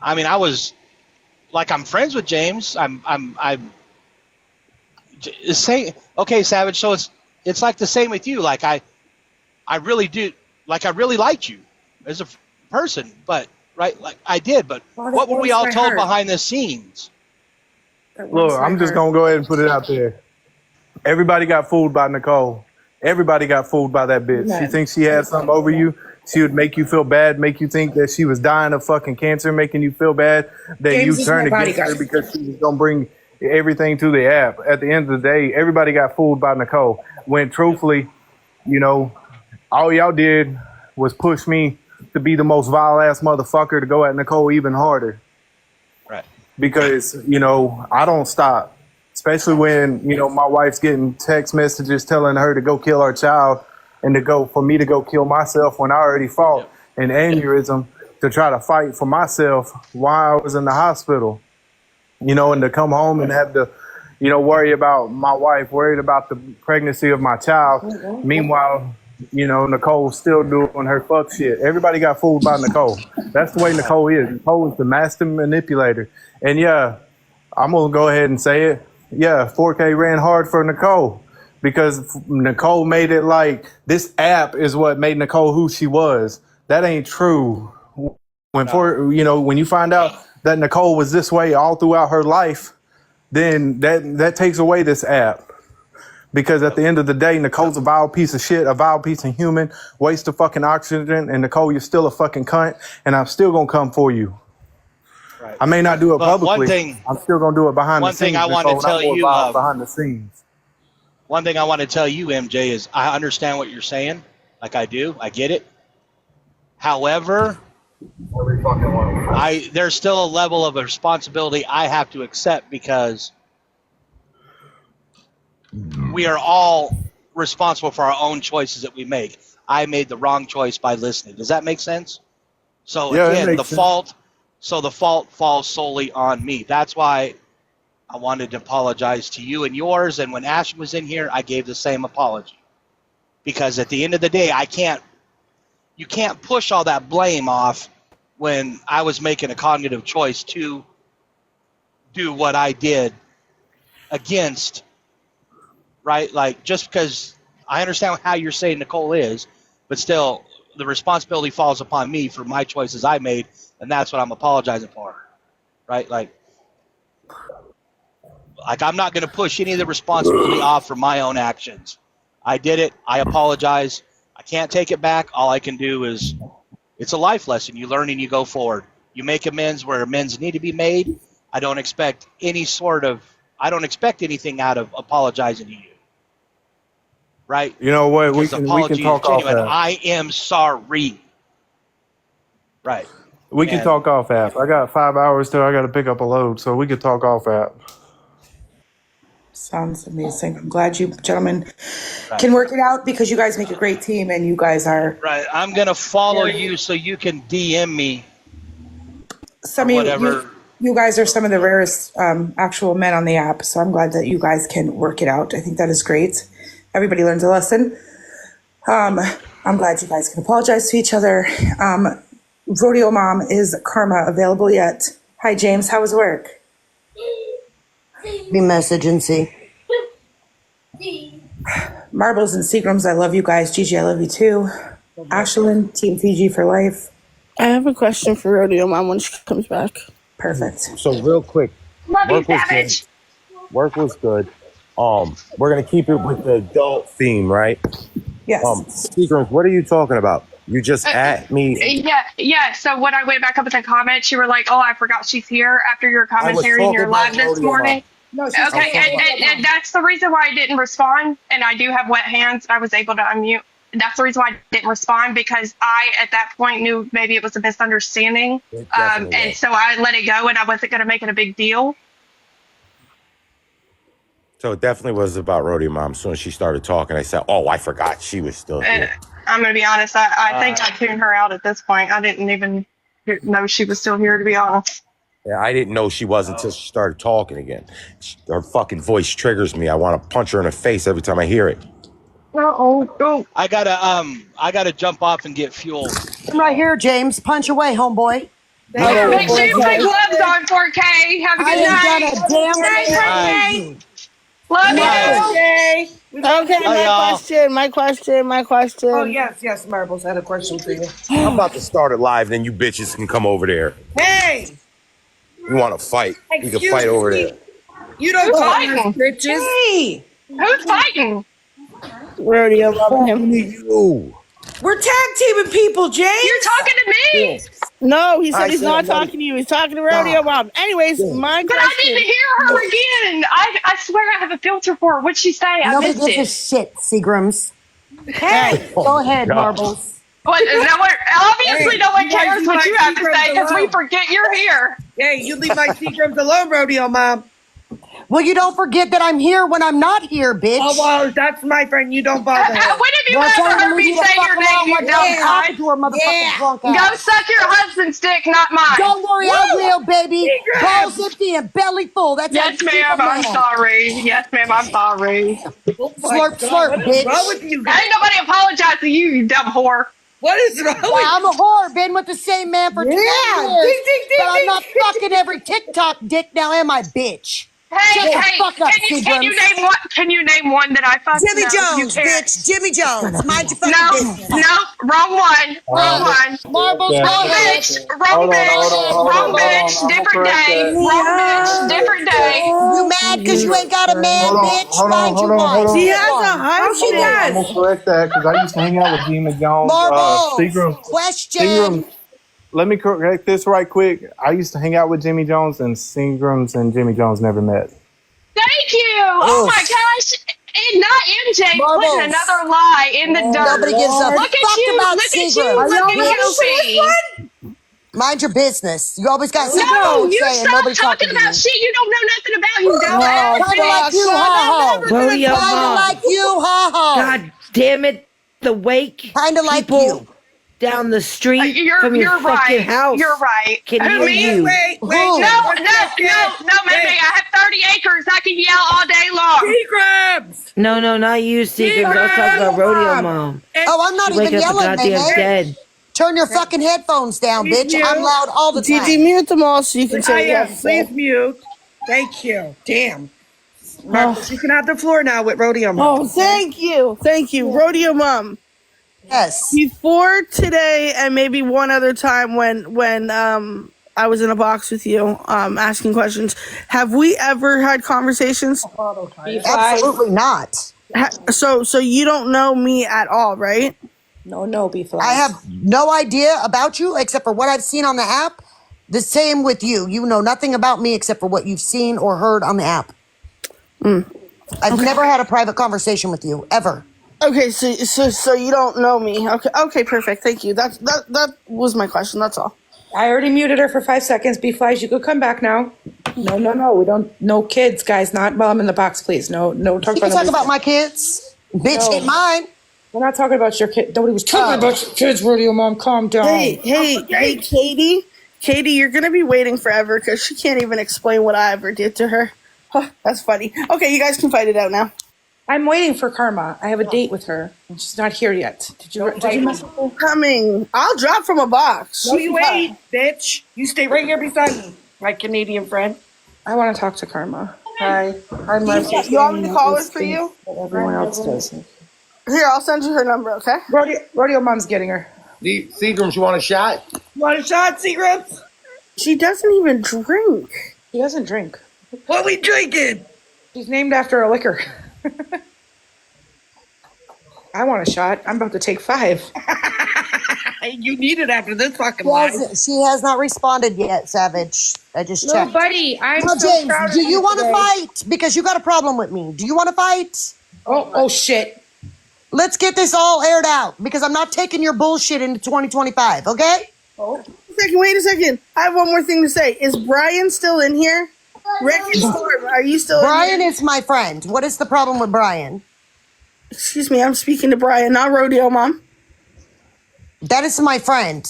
I mean, I'm friends with James. I'm saying, okay, Savage. So it's like the same with you. Like I really do. Like I really liked you as a person, but right, like I did. But what were we all told behind the scenes? Look, I'm just gonna go ahead and put it out there. Everybody got fooled by Nicole. Everybody got fooled by that bitch. Amen. She thinks she had something over you. She would make you feel bad, make you think that she was dying of fucking cancer, making you feel bad that James you is turned my against her bodyguard. because she was gonna bring everything to the app. At the end of the day, everybody got fooled by Nicole. When truthfully, you know, all y'all did was push me to be the most vile ass motherfucker to go at Nicole even harder. Right. Because, you know, I don't stop. Especially when, you know, my wife's getting text messages telling her to go kill our child and for me to go kill myself when I already fought an aneurysm to try to fight for myself while I was in the hospital, you know, and to come home and have to, you know, worry about my wife, worried about the pregnancy of my child. Meanwhile, you know, Nicole's still doing her fuck shit. Everybody got fooled by Nicole. That's the way Nicole is. Nicole is the master manipulator. And yeah, I'm going to go ahead and say it. Yeah, 4K ran hard for Nicole because Nicole made it like this app is what made Nicole who she was. That ain't true. When you find out that Nicole was this way all throughout her life, then that takes away this app. Because at the end of the day, Nicole's a vile piece of shit, a vile piece of human, waste of fucking oxygen, and Nicole, you're still a fucking cunt, and I'm still gonna come for you. Right. I may not do it publicly. I'm still gonna do it behind the scenes. One thing I want to tell you behind the scenes. One thing I want to tell you, MJ, is I understand what you're saying. Like I do, I get it. However, there's still a level of responsibility I have to accept because we are all responsible for our own choices that we make. I made the wrong choice by listening. Does that make sense? So again, the fault falls solely on me. That's why I wanted to apologize to you and yours. And when Ash was in here, I gave the same apology. Because at the end of the day, you can't push all that blame off when I was making a cognitive choice to do what I did against, right? Like, just because I understand how you're saying Nicole is, but still the responsibility falls upon me for my choices I made, and that's what I'm apologizing for, right? Like I'm not going to push any of the responsibility off for my own actions. I did it. I apologize. I can't take it back. All I can do is, it's a life lesson. You learn and you go forward. You make amends where amends need to be made. I don't expect anything out of apologizing to you. Right? You know what? We can talk off app. I am sorry. Right. We can talk off app. I got 5 hours till I got to pick up a load, so we can talk off app. Sounds amazing. I'm glad you gentlemen can work it out because you guys make a great team and you guys are. Right. I'm going to follow you so you can DM me. You guys are some of the rarest actual men on the app, so I'm glad that you guys can work it out. I think that is great. Everybody learns a lesson. I'm glad you guys can apologize to each other. Rodeo Mom, is Karma available yet? Hi, James. How was work? Be message and see. Marbles and Seagrams, I love you guys. Gigi, I love you too. Ashlyn, Team Fiji for life. I have a question for Rodeo Mom when she comes back. Perfect. So real quick, Love you, work was good. Savage. Work was good. We're gonna keep it with the adult theme, right? Yes. Seagrams, what are you talking about? You just at me. Yeah. So when I went back up in the comments, you were like, "Oh, I forgot she's here" after your commentary in your live this morning. No, Okay, and that's the reason why I didn't respond. And I do have wet hands. I was able to unmute. That's the reason why I didn't respond, because I, at that point, knew maybe it was a misunderstanding. And so I let it go, and I wasn't going to make it a big deal. So it definitely was about Rodeo Mom. As soon as she started talking, I said, "Oh, I forgot she was still here." I'm going to be honest. I think I tuned her out at this point. I didn't even know she was still here, to be honest. Yeah, I didn't know she was until she started talking again. Her fucking voice triggers me. I want to punch her in the face every time I hear it. Oh. I gotta jump off and get fuel. I'm right here, James. Punch away, homeboy. Make sure you put gloves on, 4K. Have a good night. Love you. Okay, my question. Oh, yes, Marbles had a question for you. I'm about to start it live, then you bitches can come over there. Hey! You want to fight? You can fight over there. You don't talk to bitches. Hey! Who's fighting? Rodeo Mom. You. We're tag teaming people, James. You're talking to me? No, he said he's not talking to you. He's talking to Rodeo Mom. Anyways, my But I need to hear her again. I swear I have a filter for her. What'd she say? I Nobody missed gives a it. shit, Seagrams. Hey, go ahead, Marbles. Obviously, no one cares what you have to say because we forget you're here. Hey, you leave my Seagrams alone, Rodeo Mom. Well, you don't forget that I'm here when I'm not here, bitch. Oh, well, that's my friend. You don't bother her. When have you ever heard me say your name, you dumb cunt? Go suck your husband's dick, not mine. Don't worry, I will, baby. Balls empty and belly full. That's yes, ma'am. I'm sorry. Yes, ma'am. I'm sorry. Slurp, slurp, bitch. What's wrong with you guys? Ain't nobody apologize to you, you dumb whore. What is wrong with you? I'm a whore. Been with the same man for 20 years. But I'm not fucking every TikTok dick now, am I, bitch? Hey, can you name one that I fucked? Jimmy Jones, bitch. Jimmy Jones. Mind your fucking business. No, wrong one. Marbles, wrong bitch. Wrong bitch. Different day. Wrong bitch. Different day. You mad because you ain't got a man, bitch? Hold on. She has a husband. She does. I'm gonna correct that because I used to hang out with Jimmy Jones. Marbles, Seagrams. question. Let me correct this right quick. I used to hang out with Jimmy Jones, and Seagrams and Jimmy Jones never met. Thank you. Oh my gosh. And not MJ putting another lie in the dirt. Nobody gives a Look fuck at you. about Look at Seagrams. you. Goofy. Mind your business. You always got something No, to you say and stop nobody talking talking to about you. shit you don't know nothing about, you dumbass. Kind of like you, ha-ha. Rodeo Kind of Mom. like you, ha-ha. God damn it. The wake. Kind of like people you. Down the street from your You're fucking right. house. You're right. Can Who, hear me? you. Wait. No, maybe I have 30 acres. I can yell all day long. Seagrams. No, not you, Secret. I'll talk about Rodeo Mom. Oh, I'm not She even waking up the yelling, goddamn man. dead. Turn your fucking headphones down, bitch. I'm loud all the time. Gigi, mute them all so you can say Yes, please mute. Thank you. Damn. Marbles, you can have the floor now with Rodeo Mom. Oh, thank you. Rodeo Mom. Yes. Before today and maybe one other time when I was in a box with you asking questions, have we ever had conversations? Absolutely not. So you don't know me at all, right? No, B-Fly. I have no idea about you except for what I've seen on the app. The same with you. You know nothing about me except for what you've seen or heard on the app. I've never had a private conversation with you, ever. Okay, so you don't know me. Okay, perfect. Thank you. That was my question. That's all. I already muted her for 5 seconds. B-Flies, you could come back now. No. We don't. No kids, guys. Not while I'm in the box, please. No. Talk You can talk about my kids. Bitch, ain't mine. We're not talking about your kid. Nobody was talking about your kids, Rodeo Mom. Calm down. Hey, Katie. Katie, you're gonna be waiting forever because she can't even explain what I ever did to her. Huh, that's funny. Okay, you guys can fight it out now. I'm waiting for Karma. I have a date with her, and she's not here yet. Did you mess with her? Coming. I'll drop from a box. No, you ain't, bitch. You stay right here beside me, my Canadian friend. I want to talk to Karma. Hi, Marcy. You want me to call her for you? Everyone else does. Here, I'll send you her number, okay? Rodeo mom's getting her. Seagrams, you want a shot? Want a shot, Seagrams? She doesn't even drink. She doesn't drink. What are we drinking? She's named after a liquor. I want a shot. I'm about to take 5. You need it after this fucking life. She has not responded yet, Savage. I just checked. No, buddy. I'm Now, so James, proud of do you want to today. fight? Because you got a problem with me. Do you want to fight? Oh, shit. Let's get this all aired out because I'm not taking your bullshit into 2025, okay? Wait a second. I have one more thing to say. Is Brian still in here? Rick and Storm, are you still Brian in here? is my friend. What is the problem with Brian? Excuse me, I'm speaking to Brian, not Rodeo Mom. That is my friend.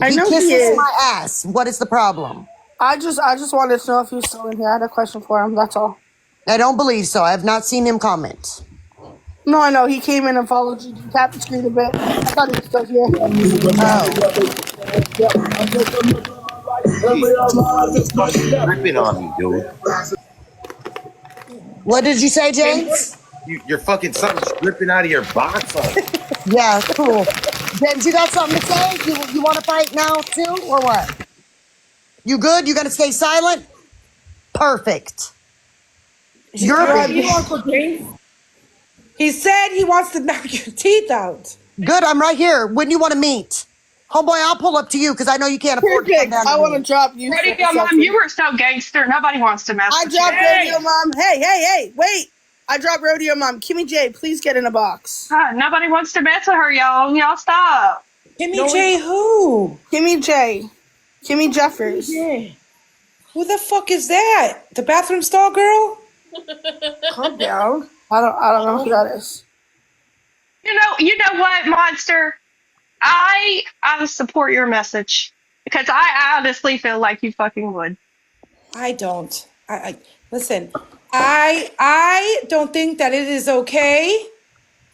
I know he kisses he is. my ass. What is the problem? I just wanted to know if he was still in here. I had a question for him, that's all. I don't believe so. I have not seen him comment. No, I know. He came in and followed you. Tapped the screen a bit. I thought he was still here. Ripping on me, dude. What did you say, James? You're fucking something's dripping out of your box. Yeah, cool. James, you got something to say? You want to fight now too, or what? You good? You gonna stay silent? Perfect. You're He said he wants to knock your teeth out. good. I'm right here. When do you want to meet? Homeboy, I'll pull up to you because I know you can't afford to come down to I want to me. drop you. Radio Mom, you were so gangster. Nobody wants to mess I with dropped you. Rodeo Mom. Hey, wait. I dropped Rodeo Mom. Kimmy J, please get in a box. Nobody wants to mess with her, y'all. Y'all stop. Kimmy J who? Kimmy J. Kimmy Jeffers. Who the fuck is that? The bathroom stall girl? Calm down. I don't know who that is. You know what, Monster? I support your message because I honestly feel like you fucking would. I don't. I listen. I don't think that it is okay.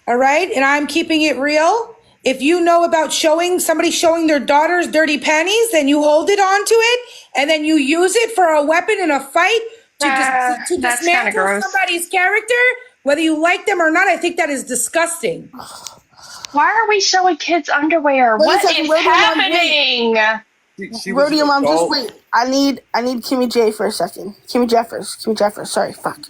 All right, and I'm keeping it real. If you know about somebody showing their daughter's dirty panties, then you hold it onto it, and then you use it for a weapon in a fight to dismantle somebody's character, whether you like them or not. I think that is disgusting. Why are we showing kids underwear? Wait a What second, is Rodeo Mom, happening? Rodeo Mom, just wait. I need Kimmy J for a second. Kimmy Jeffers. Sorry, fuck.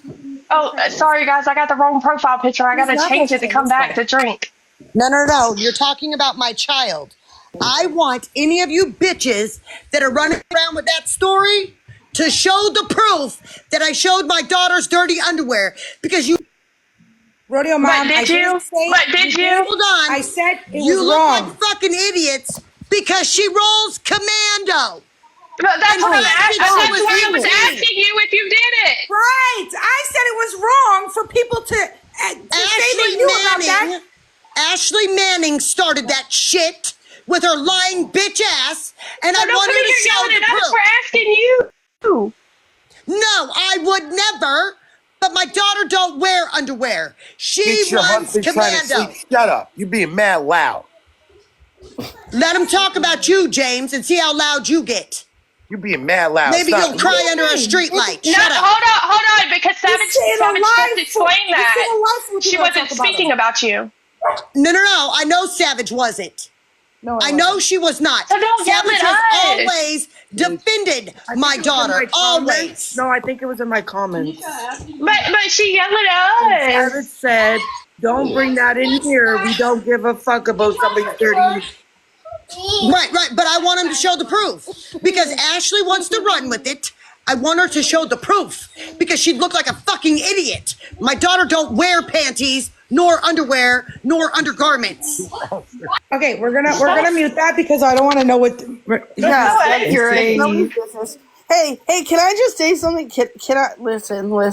Oh, sorry guys, I got the wrong profile picture. I gotta change it to come back to drink. No. You're talking about my child. I want any of you bitches that are running around with that story to show the proof that I showed my daughter's dirty underwear because you. Rodeo Mom, But did you? Hold on. I said it you was look wrong. like fucking idiots because she rolls commando. But that's why I was easy. asking you if you did it. Right. I said it was wrong for people to say they knew about that. Ashley Manning started that shit with her lying bitch ass, and I want her to show the proof. For asking you. No, I would never. But my daughter don't wear underwear. She runs commando. Shut up. You being mad loud. Let him talk about you, James, and see how loud you get. You being mad loud. Maybe you'll cry under a street light. Shut up. Hold on, because Savage just explained that. She wasn't speaking about you. No. I know Savage wasn't. No, I know she was not. So don't yell Savage at us. has always defended my daughter. Always. No, I think it was in my comments. But she yelled at us. Savage said, "Don't bring that in here. We don't give a fuck about somebody's dirty." Right. But I want him to show the proof because Ashley wants to run with it. I want her to show the proof because she'd look like a fucking idiot. My daughter don't wear panties, nor underwear, nor undergarments. Okay, we're gonna mute that because I don't want to know what. Hey, can I just say something? Can I listen? Tell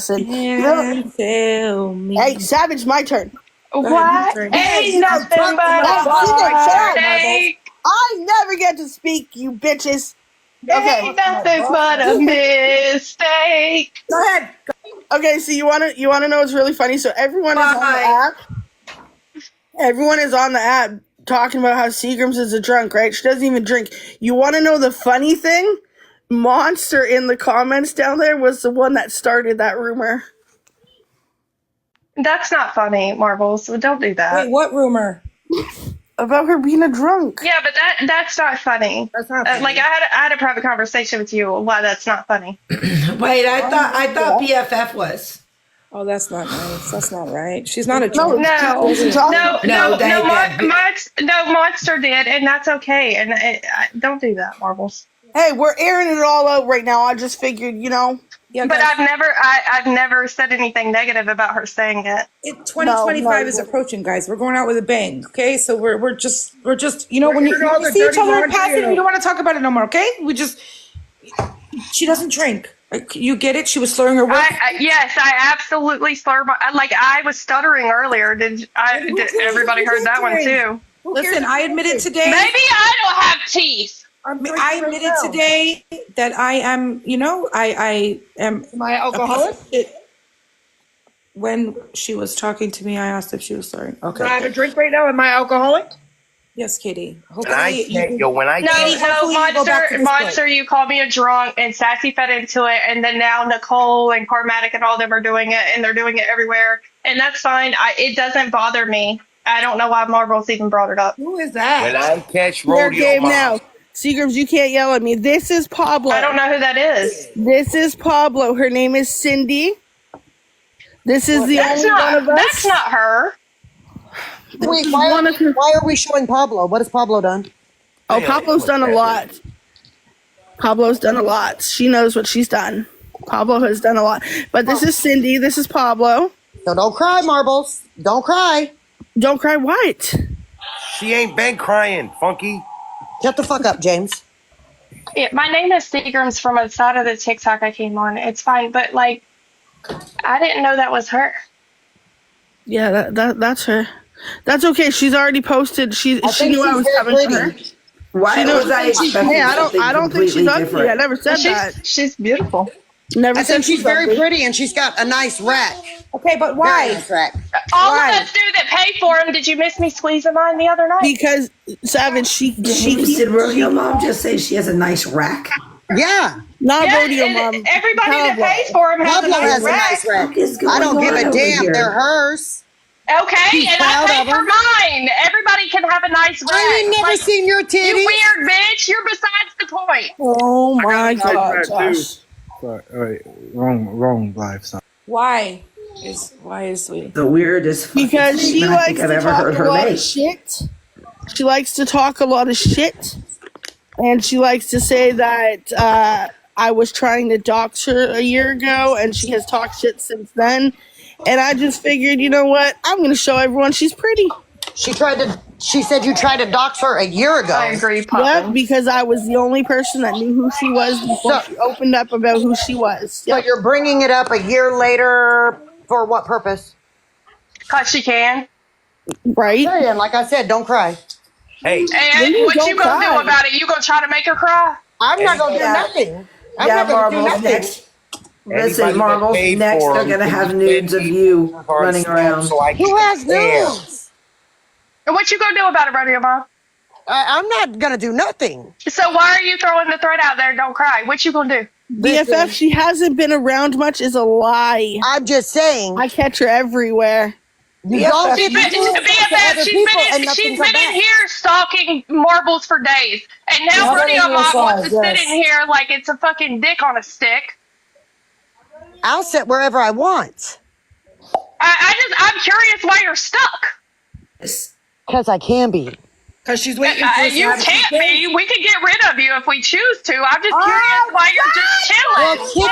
me. Hey, Savage, my turn. What? Ain't nothing but a mistake. I never get to speak, you bitches. Okay. Ain't nothing but a mistake. Go ahead. Okay, so you wanna know what's really funny? So everyone is on the app. Everyone is on the app talking about how Seagrams is a drunk, right? She doesn't even drink. You want to know the funny thing? Monster in the comments down there was the one that started that rumor. That's not funny, Marbles. So don't do that. Wait, what rumor? About her being a drunk. Yeah, but that's not funny. That's not funny. Like I had a private conversation with you. Why that's not funny? Wait, I thought BFF was. Oh, that's not nice. That's not right. She's not a No, drunk. Monster did, and that's okay. And don't do that, Marbles. Hey, we're airing it all out right now. I just figured, Yeah, But I've never said anything negative about her saying it. 2025 is approaching, guys. We're going out with a bang. Okay, so we're just when you see each other in passing, we don't want to talk about it no more. Okay, she doesn't drink. You get it? She was slurring her words. Yes, I absolutely slurred. I was stuttering earlier. Did everybody heard that one too? Listen, I admitted today. Maybe I don't have teeth. I admitted today that I am, I am. Am I alcoholic? When she was talking to me, I asked if she was slurring. Okay. Can I have a drink right now? Am I alcoholic? Yes, Katie. Monster, you called me a drunk, and Sassy fed into it, and then now Nicole and Carmatic and all of them are doing it, and they're doing it everywhere, and that's fine. It doesn't bother me. I don't know why Marvel's even brought it up. Who is that? When I catch rodeo now. Seagrams, you can't yell at me. This is Pablo. I don't know who that is. This is Pablo. Her name is Cindy. This is the only one of us. That's not her. Wait, why are we showing Pablo? What has Pablo done? Oh, Pablo's done a lot. Pablo's done a lot. She knows what she's done. Pablo has done a lot. But this is Cindy. This is Pablo. So don't cry, Marbles. Don't cry. Don't cry what? She ain't been crying, Funky. Shut the fuck up, James. Yeah, my name is Seagrams from a side of the TikTok I came on. It's fine, but I didn't know that was her. Yeah, that's her. That's okay. She's already posted. She knew I was coming for her. Why was I expecting I don't think she's ugly. different? I never said that. She's beautiful. I think she's very pretty, and she's got a nice rack. Okay, but why? Very nice rack. All of us do that pay for him. Did you miss me squeezing mine the other night? Because Savage, Did Rodeo Mom just say she has a nice rack? Yeah. Not Rodeo Mom. Everybody that pays for him has a nice rack. I don't give a damn. They're hers. Okay, and I pay for mine. Everybody can have a nice rack. I ain't never seen your titties. You weird bitch. You're besides the point. Oh my God, Josh. Sorry, wrong live song. Why is we? The weirdest Because she I likes think I've to ever talk heard a her lot make. of shit. She likes to talk a lot of shit. And she likes to say that I was trying to dox her a year ago, and she has talked shit since then. And I just figured, you know what? I'm going to show everyone she's pretty. She said you tried to dox her a year ago. I agree, Papa. Yep, because I was the only person that knew who she was before she opened up about who she was. Yep. So you're bringing it up a year later for what purpose? Because she can. Right? And like I said, don't cry. Hey. And what you going to do about it? You going to try to make her cry? I'm not going to do nothing. I'm Yeah, not going to do Marbles nothing. next. Listen, Marbles next. They're gonna have nudes of you running around. Who has nudes? And what you going to do about it, Rodeo Mom? I'm not going to do nothing. So why are you throwing the threat out there? Don't cry. What you going to do? BFF, she hasn't been around much is a lie. I'm just saying. I catch her everywhere. BFF, She's been in here stalking Marbles for days. And now Rodeo Mom wants to sit in here like it's a fucking dick on a stick. I'll sit wherever I want. I'm curious why you're stuck. Because I can be. Because she's waiting for you can't be. We can get rid of you if we choose to. I'm just curious why you're just chilling. Well, kick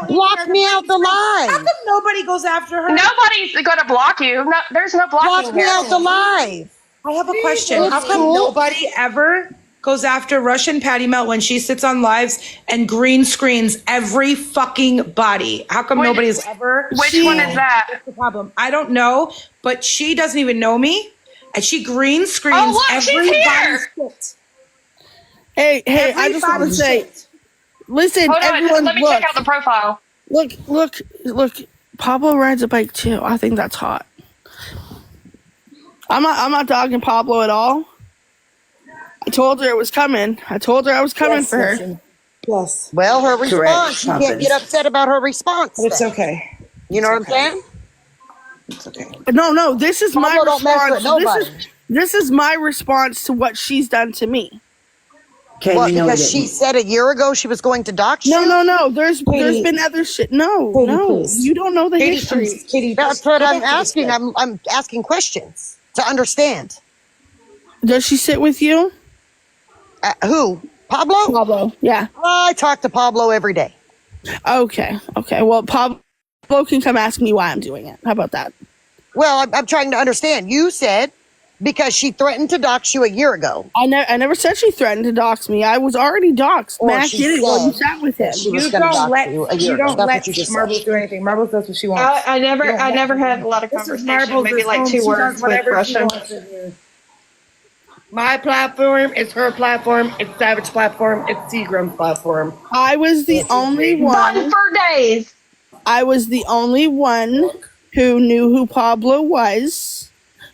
me. Block me out the live. How come nobody goes after her? Nobody's going to block you. No, there's no blocking Block me here. out the live. I have a question. How come nobody ever goes after Russian Patty Melt when she sits on lives and green screens every fucking body? How come nobody's ever? Which one is that? That's the problem. I don't know, but she doesn't even know me, and she green screens everybody's shit. Hey, I just want to say, listen, hold on, everyone, let me check out the profile. Look. Pablo rides a bike too. I think that's hot. I'm not dogging Pablo at all. I told her it was coming. I told her I was coming for her. Yes. Well, her response, you can't Poppins. get upset about her response. It's then. okay. You know what I'm saying? It's okay. No, this is my Pablo don't mess with response. nobody. This is my response to what she's done to me. Okay, What, we know because it she didn't. said a year ago she was going to dox you? No. There's Katie. been other shit. No, please. you don't know the Katie, history. Katie, That's what I'm asking. I'm asking questions to understand. Does she sit with you? Who? Pablo? Pablo. Yeah. I talk to Pablo every day. Okay. Well, Pablo can come ask me why I'm doing it. How about that? Well, I'm trying to understand. You said because she threatened to dox you a year ago. I never said she threatened to dox me. I was already doxed. Or Matt she did it while you said sat with him. she was You gonna don't dox let you a year ago. That's what you just Marbles said. do anything. Marbles does what she wants. I never You don't I let never her had do a lot of This is conversation. Marbles' Maybe like home. 2 She words does with whatever she Russian. wants in here. My platform, it's her platform, it's Savage platform, it's Seagram's platform. I was the only Fun one. for days. I was the only one who knew who Pablo was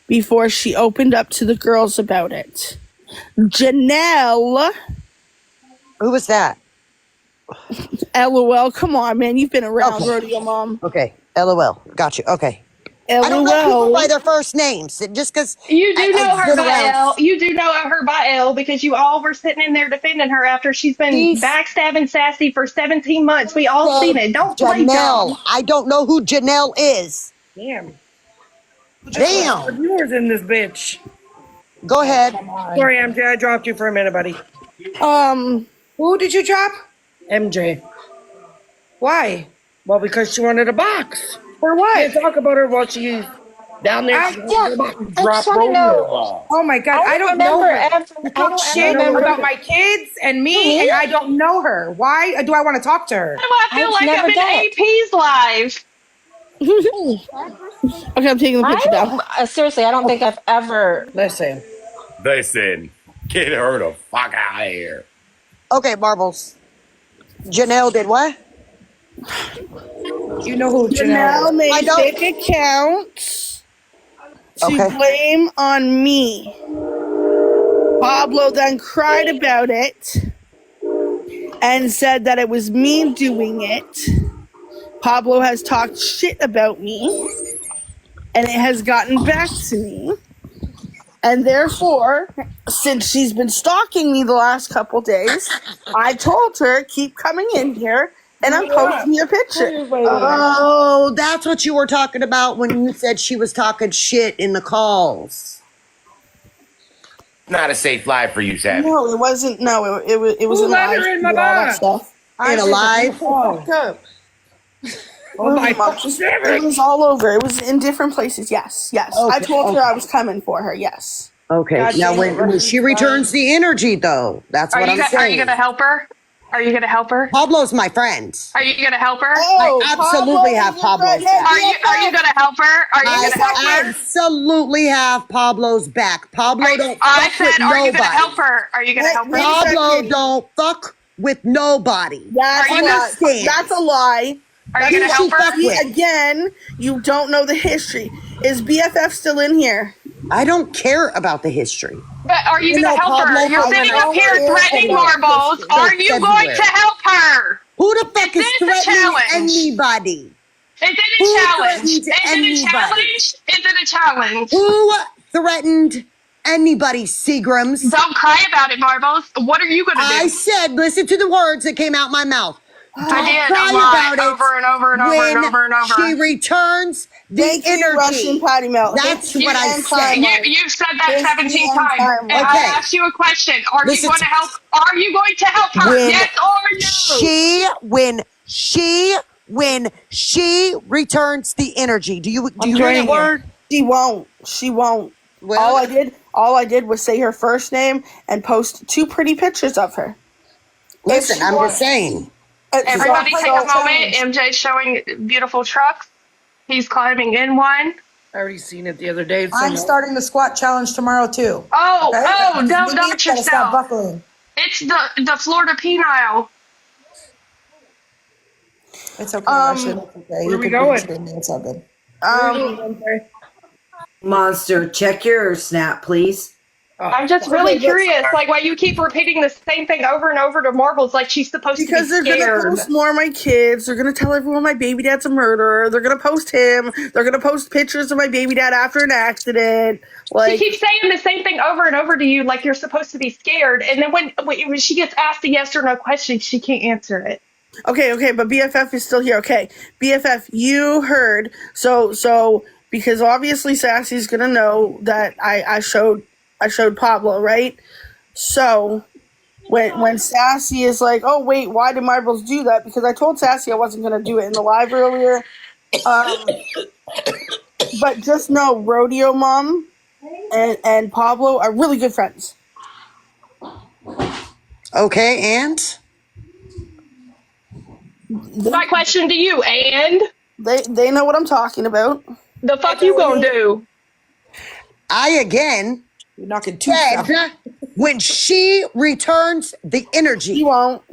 before she opened up to the girls about it. Janelle. Who was that? LOL. Come on, man. You've been around, Okay. Rodeo Mom. Okay. LOL. Got you. Okay. I don't know people by their first names. Just because You do know I've her been by around. L. You do know her by L because you all were sitting in there defending her after she's been backstabbing Sassy for 17 months. We all seen it. Don't play Janelle. dumb. I don't know who Janelle is. Damn. Damn. Viewers in this bitch. Go ahead. Sorry, MJ. I dropped you for a minute, buddy. Who did you drop? MJ. Why? Well, because she wanted a box. For what? Can't talk about her while she's down there. I just want to know. Oh my God, I don't know her. You talk shit about my kids and me, and I don't know her. Why do I want to talk to her? Why do I feel like I'm in AP's live? Okay, I'm taking the picture down. Seriously, I don't think I've ever. Listen, get her the fuck out of here. Okay, Marbles. Janelle did what? You know who Janelle made fake accounts to blame on me. Pablo then cried about it and said that it was me doing it. Pablo has talked shit about me, and it has gotten back to me. And therefore, since she's been stalking me the last couple days, I told her, keep coming in here, and I'm posting your picture. Oh, that's what you were talking about when you said she was talking shit in the calls. Not a safe life for you, Savvy. No, it wasn't. No, it was Who in let live. her in my All that box? stuff. In a live? Oh my It was all over. It was in different places. Yes. I told her I was coming for her. Yes. Okay. God now, damn it, when she returns the energy, though, that's what I'm saying. Are you gonna help her? Are you gonna help her? Pablo's my friend. Are you gonna help her? I absolutely have Pablo's back. Are you gonna help her? Are you gonna help I her? absolutely have Pablo's back. Pablo don't I fuck with said, are you gonna nobody. help her? Are you gonna help her? Pablo don't fuck with nobody. That's a lie. Are you gonna help her? Again, you don't know the history. Is BFF still in here? I don't care about the history. But are you gonna help her? You're sitting up here threatening Marbles. Are you going to help her? Who the fuck is threatening anybody? Is it a challenge? Is it a challenge? Is it a challenge? Who threatened anybody, Seagrams? Don't cry about it, Marbles. What are you gonna do? I said, listen to the words that came out my mouth. Don't cry about it over and over and over when and over and over. she returns the energy. Russian potty mouth. That's what I said. You've said that 17 times. And I asked you a question. Are you going to help? Are you going to help her? Yes or no? When she returns the energy. Do you hear that word? She won't. Well, all I did was say her first name and post 2 pretty pictures of her. Listen, I'm just saying. Everybody take a moment. MJ's showing beautiful trucks. He's climbing in one. I already seen it the other day. I'm starting the squat challenge tomorrow too. Don't dump yourself. Stop buckling. It's the Florida penile. It's okay. It's okay. Where are we going? It's all good. Monster, check your snap, please. I'm just really curious, like why you keep repeating the same thing over and over to Marbles, like she's supposed to be Because they're scared. gonna post more of my kids. They're gonna tell everyone my baby dad's a murderer. They're gonna post him. They're gonna post pictures of my baby dad after an accident. She keeps saying the same thing over and over to you, like you're supposed to be scared. And then when she gets asked a yes or no question, she can't answer it. Okay, but BFF is still here. Okay, BFF, you heard. So because obviously Sassy's gonna know that I showed Pablo, right? So when Sassy is like, oh wait, why did Marbles do that? Because I told Sassy I wasn't gonna do it in the live earlier. But just know Rodeo Mom and Pablo are really good friends. Okay, and my question to you, and they know what I'm talking about. The fuck you gonna do? You're knocking said when she returns the energy.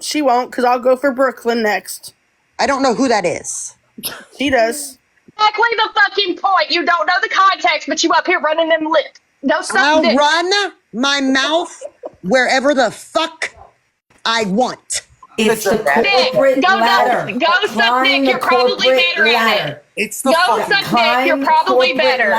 She won't, because I'll go for Brooklyn next. I don't know who that is. She does. Exactly the fucking point. You don't know the context, but you up here running them lips. No suck I'll dick. run my mouth wherever the fuck I want. It's the corporate ladder. Go suck dick. You're probably better at it. It's the go suck dick. You're probably better.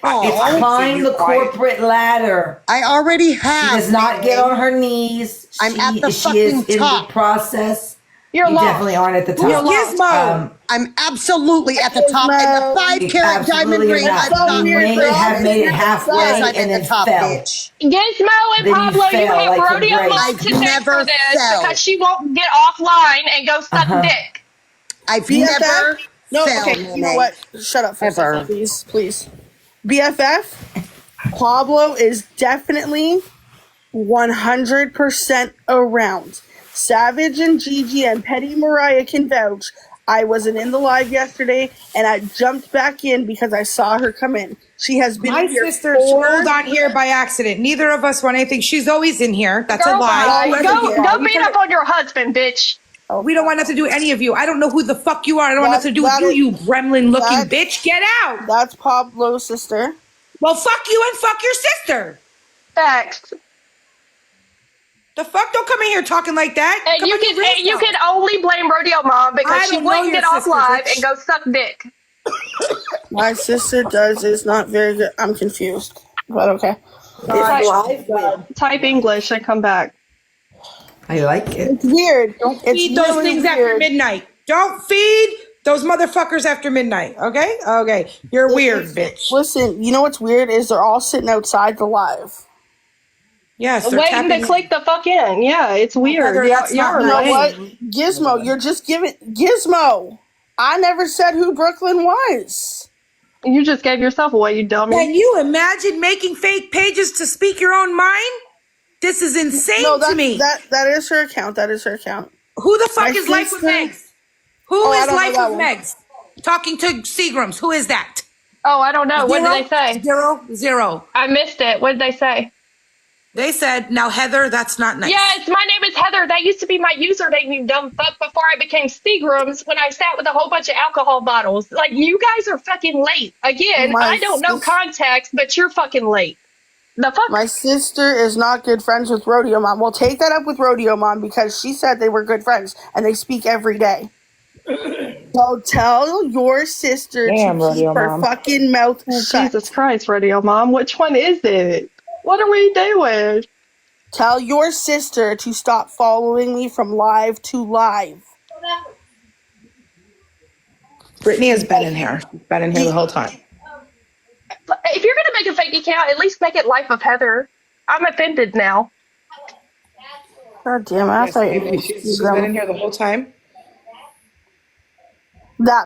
It's climb the corporate ladder. I already have. She does not get on her knees. I'm at the she is fucking top. in the process. You're you lost. definitely aren't at the top. Gizmo. I'm absolutely at the top. And the 5-carat diamond ring I've got have made it halfway I'm and at the top, fell. bitch. Gizmo and Then Pablo, you have like Rodeo Mom to thank for this because she won't get offline and go suck dick. I've BFF? never okay, you know what? Shut up for a second, please. BFF, Pablo is definitely 100% around. Savage and Gigi and Petty Mariah can vouch. I wasn't in the live yesterday, and I jumped back in because I saw her come in. She has been My here sister rolled on here by accident. Neither of us want anything. She's always in here. That's a lie. Go beat up on your husband, bitch. Oh, we don't want nothing to do with any of you. I don't know who the fuck you are. I don't want nothing to do with you gremlin-looking bitch. Get out. That's Pablo's sister. Well, fuck you and fuck your sister. Facts. The fuck? Don't come in here talking like that. And you can only blame Rodeo Mom because she wouldn't get off live and go suck dick. My sister is not very good. I'm confused, but okay. Type English and come back. I like it. It's weird. Don't feed those things after midnight. Don't feed those motherfuckers after midnight. Okay? Okay. You're weird, bitch. Listen, you know what's weird is they're all sitting outside the live. Yes, waiting to click the fuck in. Yeah, it's weird. You know what? Gizmo, you're just giving Gizmo. I never said who Brooklyn was. You just gave yourself away, you dummy. Can you imagine making fake pages to speak your own mind? This is insane to me. That is her account. That is her account. Who the fuck is Life with Megs? Who is Life with Megs? Talking to Seagrams. Who is that? Oh, I don't know. What did they say? Zero. I missed it. What did they say? They said, now Heather, that's not nice. Yes, my name is Heather. That used to be my username, you dumb fuck, before I became Seagrams when I sat with a whole bunch of alcohol bottles. Like, you guys are fucking late. Again, I don't know context, but you're fucking late. The fuck? My sister is not good friends with Rodeo Mom. We'll take that up with Rodeo Mom because she said they were good friends and they speak every day. So tell your sister to keep her fucking mouth shut. Jesus Christ, Rodeo Mom. Which one is it? What are we doing? Tell your sister to stop following me from live to live. Brittany has been in here. Been in here the whole time. If you're going to make a fake account, at least make it Life of Heather. I'm offended now. God damn it. She's been in here the whole time. That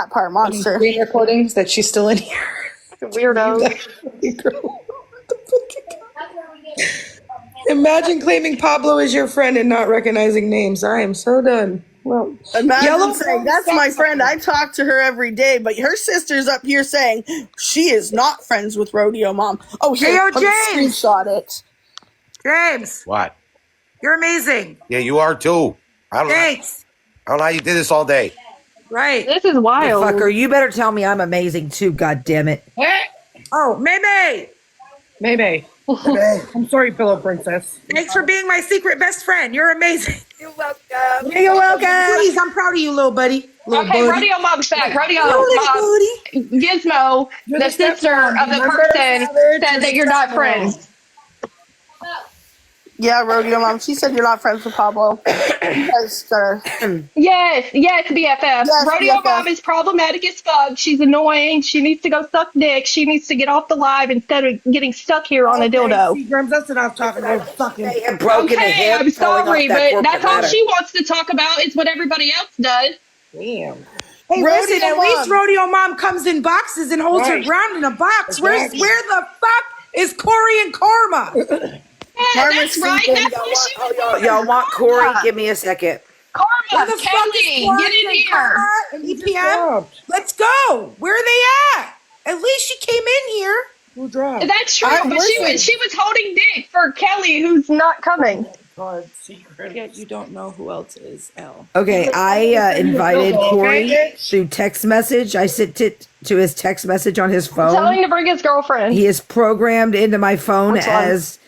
part, monster. Screen recordings that she's still in here. Weirdo. Imagine claiming Pablo as your friend and not recognizing names. I am so done. Well, imagine saying, that's my friend. I talk to her every day, but her sister's up here saying she is not friends with Rodeo Mom. Oh, here, James. Screenshot it. James. What? You're amazing. Yeah, you are too. Thanks. I don't know how you did this all day. Right. This is wild. Fucker, you better tell me I'm amazing too, God damn it. Oh, Maybe. Maybe. I'm sorry, Pillow Princess. Thanks for being my secret best friend. You're amazing. You're welcome. You're welcome. Please, I'm proud of you, little buddy. Okay, Rodeo Mom's back. Rodeo Mom, Gizmo, the sister of the person, said that you're not friends. Yeah, Rodeo Mom. She said you're not friends with Pablo. Yes, BFF. Yes, Rodeo BFF. Mom is problematic as fuck. She's annoying. She needs to go suck dick. She needs to get off the live instead of getting stuck here on a dildo. Seagrams, that's enough talking about fucking. They have broken a Okay, hip. I'm falling off sorry, that but that's corporate all ladder. she wants to talk about. Is what everybody else does. Damn. Hey, Rodeo listen, at Mom. least Rodeo Mom comes in boxes and holds her ground in a box. Where the fuck is Corey and Karma? Yeah, that's right. That's what she was Y'all want Corey? Give me a second. Where Karma, the fuck is Kelly, Corey get in and here. Karma and EPM? Let's go. Where are they at? At least she came in here. Who dropped? That's true, but she was holding dick for Kelly, who's not coming. God, secret. Yet you don't know who else is L. Okay, I invited Corey through text message. I sent it to his text message on his phone. Tell him to bring his girlfriend. He is programmed into my phone Which one? as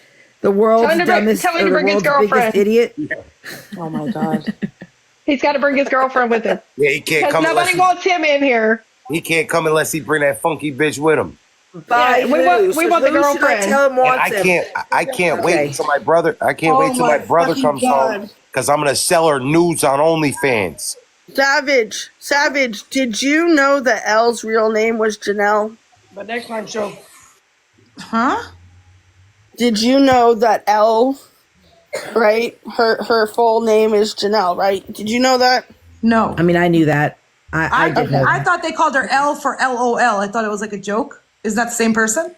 the world's dumbest, tell him to or the bring his world's biggest girlfriend. idiot. Oh my God. He's got to bring his girlfriend with him. Yeah, he can't Because come nobody wants him in here. He can't come unless he bring that funky bitch with him. By we want who? the Who should I girlfriend. tell him And wants him? I can't wait Okay. until my brother. I can't wait till my brother comes home because I'm gonna sell her nudes on OnlyFans. Savage, did you know that Elle's real name was Janelle? But next time, show. Huh? Did you know that Elle, right? Her full name is Janelle, right? Did you know that? No. I mean, I knew that. I did know I that. thought they called her L for LOL. I thought it was like a joke. Is that the same person?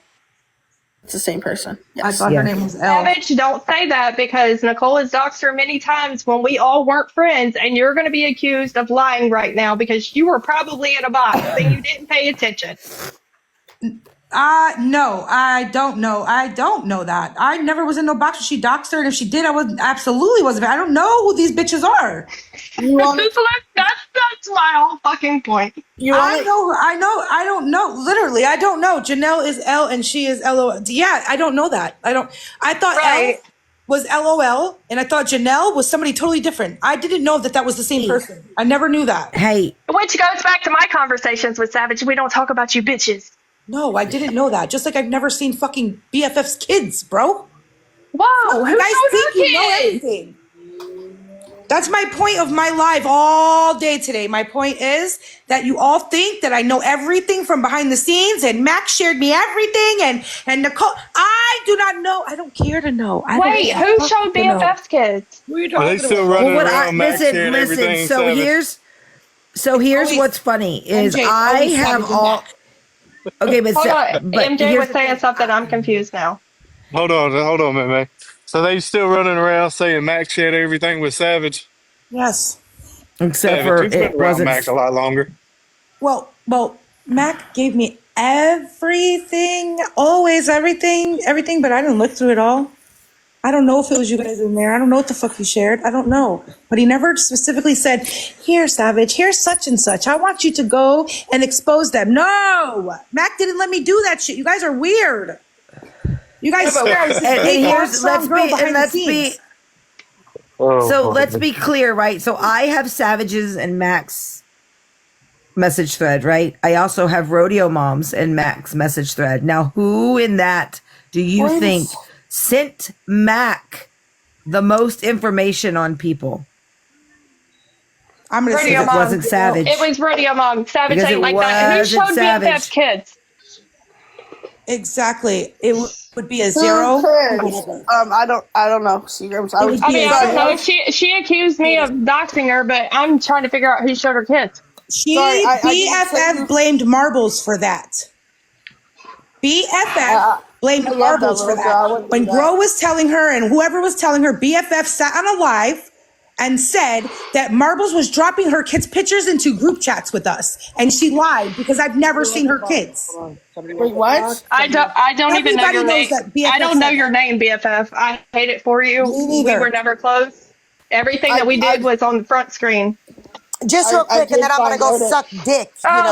It's the same person. Yes. I thought her name was L. Savage, don't say that because Nicole has doxed her many times when we all weren't friends, and you're going to be accused of lying right now because you were probably in a box and you didn't pay attention. No, I don't know. I don't know that. I never was in no box when she doxed her, and if she did, I absolutely wasn't. I don't know who these bitches are. That's my whole fucking point. I don't know. Literally, I don't know. Janelle is L and she is LOL. Yeah, I don't know that. I thought L was LOL, and I thought Janelle was somebody totally different. I didn't know that was the same person. I never knew that. Hey. Which goes back to my conversations with Savage. We don't talk about you bitches. No, I didn't know that. Just like I've never seen fucking BFF's kids, bro. Whoa, who guys showed think her you know kids? everything. That's my point of my live all day today. My point is that you all think that I know everything from behind the scenes, and Max shared me everything, and Nicole. I do not know. I don't care to know. Wait, who showed BFF's kids? Who are you Are talking they still about? running Well, around Max sharing everything? So Savage? here's what's funny is MJ, I always have Savage all. Okay, but, Hold on. but MJ here's was the saying thing. something. I'm confused now. Hold on, man. So they still running around saying Max shared everything with Savage? Yes. Except Savage, for he's been it around wasn't. Max a lot longer. Well, Mac gave me everything, always everything, but I didn't look through it all. I don't know if it was you guys in there. I don't know what the fuck he shared. I don't know. But he never specifically said, here, Savage, here's such and such. I want you to go and expose them. No! Mac didn't let me do that shit. You guys are weird. You guys are let's be clear, right? So I have Savages and Max message thread, right? I also have Rodeo Moms and Max message thread. Now, who in that do you think sent Mac the most information on people? I'm gonna say it wasn't Savage. It was Rodeo Mom. Savage Because ain't it like that. Who wasn't showed Savage. BFF's kids? Exactly. It would be a zero. I don't know. Seagrams. I don't know. She accused me of doxing her, but I'm trying to figure out who showed her kids. BFF blamed Marbles for that. BFF blamed Marbles for that. When Gro was telling her and whoever was telling her, BFF sat on a live and said that Marbles was dropping her kids' pictures into group chats with us, and she lied because I've never seen her kids. Wait, what? I don't even know your name. I don't know your name, BFF. I hate it for you. We were never close. Everything that we did was on the front screen. Just real quick, and then I'm gonna go suck dick.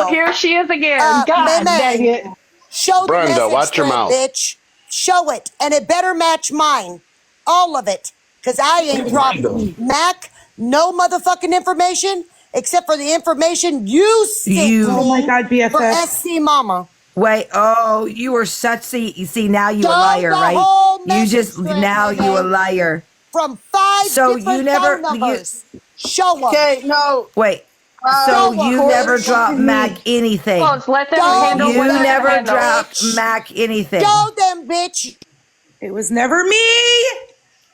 Here she is again. God dang it. Show the Brenda, message watch your thread, mouth. bitch. Show it, and it better match mine. All of it, because I ain't dropping Mac no motherfucking information except for the information you sent to Oh my me God, for BFF. SC Mama. Wait, you were such you see now you a Show liar, the right? whole You message just thread, now you a baby. liar. From 5 So different you never phone numbers. Show them. Okay, no. wait. So Show 'em, you bitch. never dropped Mac anything. Well, let them Show handle what You they're them, gonna never handle. dropped bitch. Mac anything. Show them, bitch. It was never me.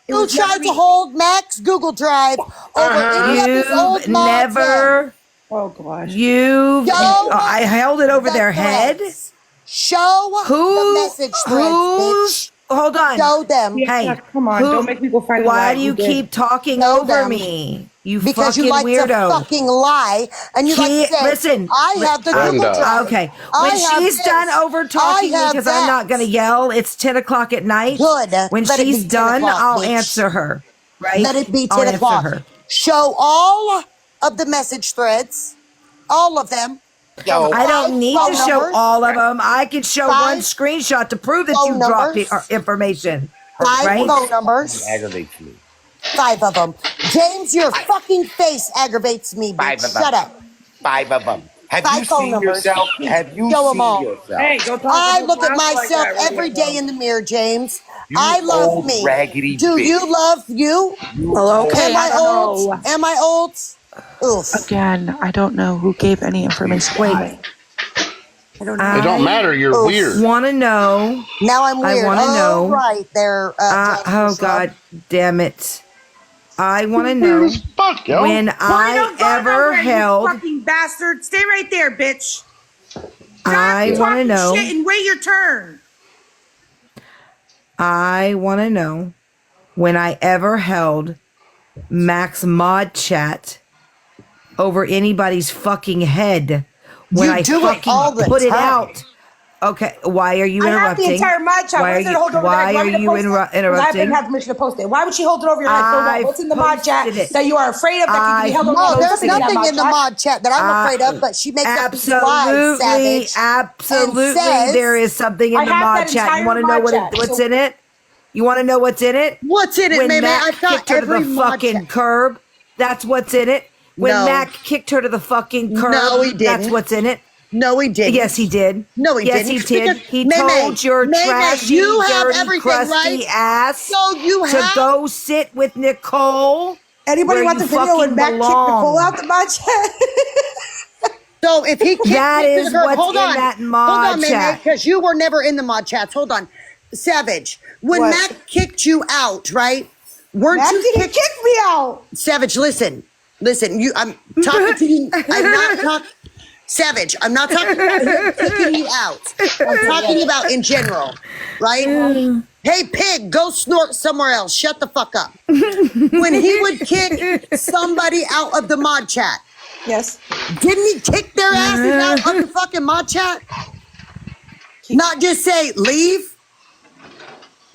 You tried to hold Mac's Google Drive over any of his old You've mods. never. Oh gosh. I held it over their head. Show the message threads, bitch. Hold on. Show them. Hey, come on. Don't make me go find the why lie. do you did. keep talking Show over them. me? You Because fucking you like weirdo. to fucking lie, and you like to say, Listen, I have the Google Brenda. Drive. Okay, I when have she's this. done over talking me I have because I'm not that. going to yell, it's 10 o'clock at night. Good. When Let it she's be 10 done, o'clock, I'll bitch. answer her. Right? Let it be I'll 10 answer o'clock. her. Show all of the message threads, all of them. I don't need to show numbers. all of them. I can show one 5 screenshot to prove that phone you dropped numbers. information. 5 right? phone numbers. Aggravates me. 5 of them. James, your fucking face aggravates me, bitch. 5 of them. Shut up. 5 of them. Have 5 you phone seen numbers. yourself? Have you Show 'em seen all. yourself? Hey, don't talk I about look at Blanco like myself that, every radio. day in the mirror, James. You I love old me. raggedy Do bitch. you love you? Well, okay, Am I I don't old? know. Am I old? Oof. Again, I don't know who gave any information. Wait. I don't know. It don't matter. You're Oof. weird. Want to know? Now I'm weird. I want to know. Right there. Oh God, damn it! I want to know Fuck, yo. when Point I of God ever nowhere, held. you fucking bastard. Stay right there, bitch. I want to Talking know. shit and wait your turn. I want to know when I ever held Max Mod Chat over anybody's fucking head. When You I do it fucking all the put it time. out. Okay, why are you I have the interrupting? entire mod chat. Why Why are is it you, hold over why there? are you I didn't interrupting? have permission to post it. Why would she hold it over your head so well? What's in the mod chat posted it. that you are afraid of that can be I held over No, your there's posted it. nothing in the chat? mod chat that I'm afraid of, but she makes up these lies, Absolutely, Savage. absolutely. and says, There is something in I the have mod that chat. You entire want to know mod chat, what's so- in it? You want to know what's in it? What's in it, When man? Mac I've got kicked her to every the mod fucking chat. curb, that's what's in it. When No. Mac kicked her to the fucking curb, No, he that's didn't. what's in it. No, he didn't. Yes, he did. No, he yes, didn't. he did. Because- He May, told your May, trashy, you have dirty, everything, crusty right? ass So you to have- go sit with Nicole. Anybody where want you the video when fucking Mac kicked belong. Nicole out the mod chat? So if he kicked That me to is the curb, what's hold in on, that hold mod on, May, chat. because you were never in the mod chats. Hold on, Savage. When What? Mac kicked you out, right? Weren't Mac you didn't kick me out. Savage? Listen. I'm talking to you. I'm not talking. Savage, I'm not talking about him kicking you out. I'm talking about in general, right? Hey, pig, go snort somewhere else. Shut the fuck up. When he would kick somebody out of the mod chat, Yes. didn't he kick their asses out of the fucking mod chat? Not just say leave?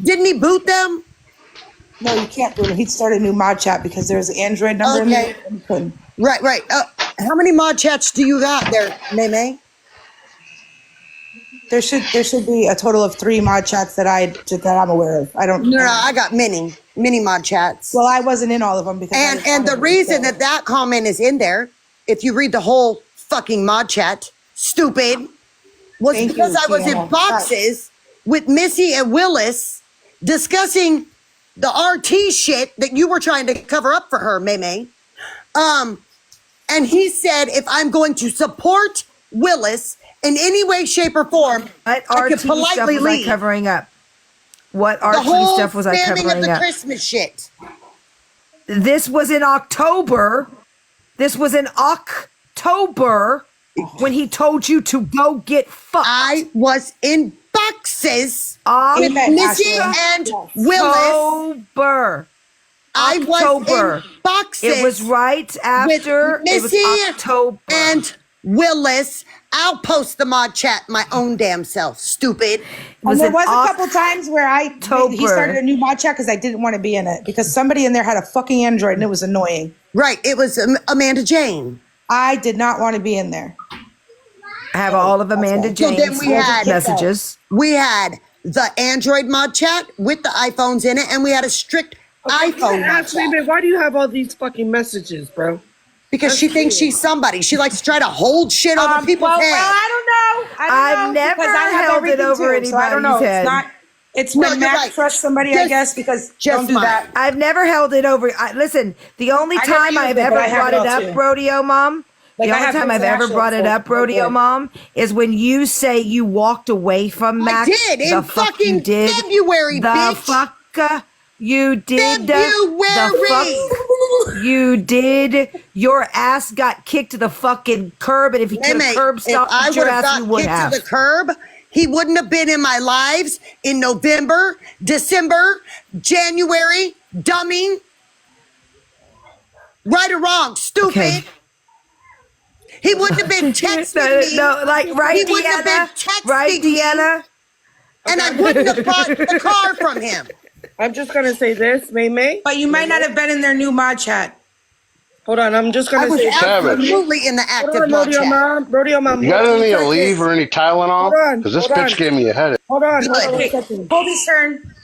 Didn't he boot them? No, you can't do it. He'd start a new mod chat because there's an Android number in Okay. there. And he couldn't. Right. How many mod chats do you got there, May? There should be a total of 3 mod chats that I'm aware of. I don't. No, I got many mod chats. Well, I wasn't in all of them because. And the reason that comment is in there, if you read the whole fucking mod chat, stupid, was Thank because you, I was in Tiana. boxes with Missy and Willis discussing the RT shit that you were trying to cover up for her, May. And he said, if I'm going to support Willis in any way, shape, or form, What I could RT stuff politely was I leave. covering up? What The RT whole stuff was I spamming of covering the up? Christmas shit. This was in October. This was in October when he told you to go get fucked. I was in boxes with Amen, Missy Ashley. and Yes. Willis. October. I was October. in boxes. It was right after. with It was Missy October. and Willis. I'll post the mod chat my own damn self. Stupid. was And there in was a couple times where he October. started a new mod chat because I didn't want to be in it because somebody in there had a fucking Android and it was annoying. Right. It was Amanda Jane. I did not want to be in there. I have all of Amanda So then Jane's we had messages. We had the Android mod chat with the iPhones in it, and we had a strict iPhone mod chat. Why do you have all these fucking messages, bro? Because she thinks she's somebody. She likes to try to hold shit over people's heads. Well, I don't know. I've never held it over anybody's I don't know. head. It's when Mac trusts somebody, I guess, because don't do that. I've never held it over. Listen, the only time I've ever brought it up, Rodeo Mom, the only time I've ever brought it up, Rodeo Mom, is when you say you walked away from Mac. I did in fucking February, bitch. The fuck you did. You did. Your ass got kicked to the fucking curb, and if you could have curb stomped your ass, you would have. To the curb, he wouldn't have been in my lives in November, December, January, dummy. Right or wrong, stupid. Okay. He wouldn't have been texting me. No, right, he wouldn't Deanna? Have been texting right, Deanna? Me, and I wouldn't have bought the car from him. I'm just going to say this, May. But you might not have been in their new mod chat. Hold on, I'm just going to say. I was absolutely in the active mod chat. Rodeo Mom. You got any Aleve or any Tylenol? Because this bitch gave me a headache. Hold on 1 second. Colby's turn.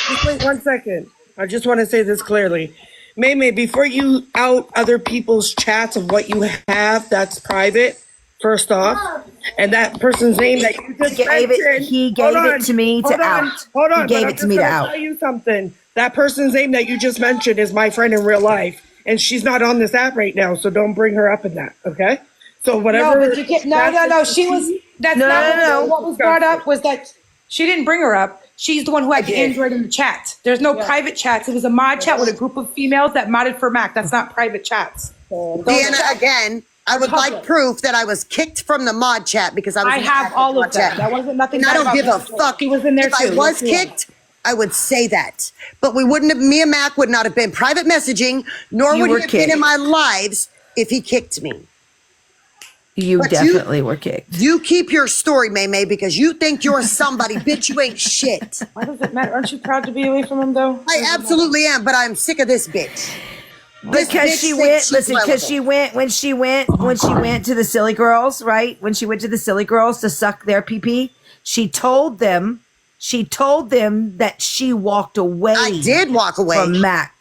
Just wait 1 second. I just want to say this clearly. May, before you out other people's chats of what you have that's private, first off, and that person's name that you just mentioned. He gave it to me to out. Hold on. He gave it to me to out. I'll tell you something. That person's name that you just mentioned is my friend in real life, and she's not on this app right now, so don't bring her up in that, okay? So whatever. No, but you can't. No. She was. That's not what was brought up. Was that she didn't bring her up. She's the one who had the Android in the chat. There's no private chats. It was a mod chat with a group of females that modded for Mac. That's not private chats. Deanna, again, I would like proof that I was kicked from the mod chat because I was. I have all of that. That wasn't nothing. And I don't give a fuck. He was in there if too. I was kicked, I would say that. But we wouldn't have. Me and Mac would not have been private messaging, nor would he have been in my lives if he kicked me. You definitely were kicked. You keep your story, May, because you think you're somebody. Bitch, you ain't shit. Why does it matter? Aren't you proud to be away from him, though? I absolutely am, but I'm sick of this bitch. Because she went, when she went to the Silly Girls, right? When she went to the Silly Girls to suck their pee-pee, she told them that she walked away. I did walk away from Mac.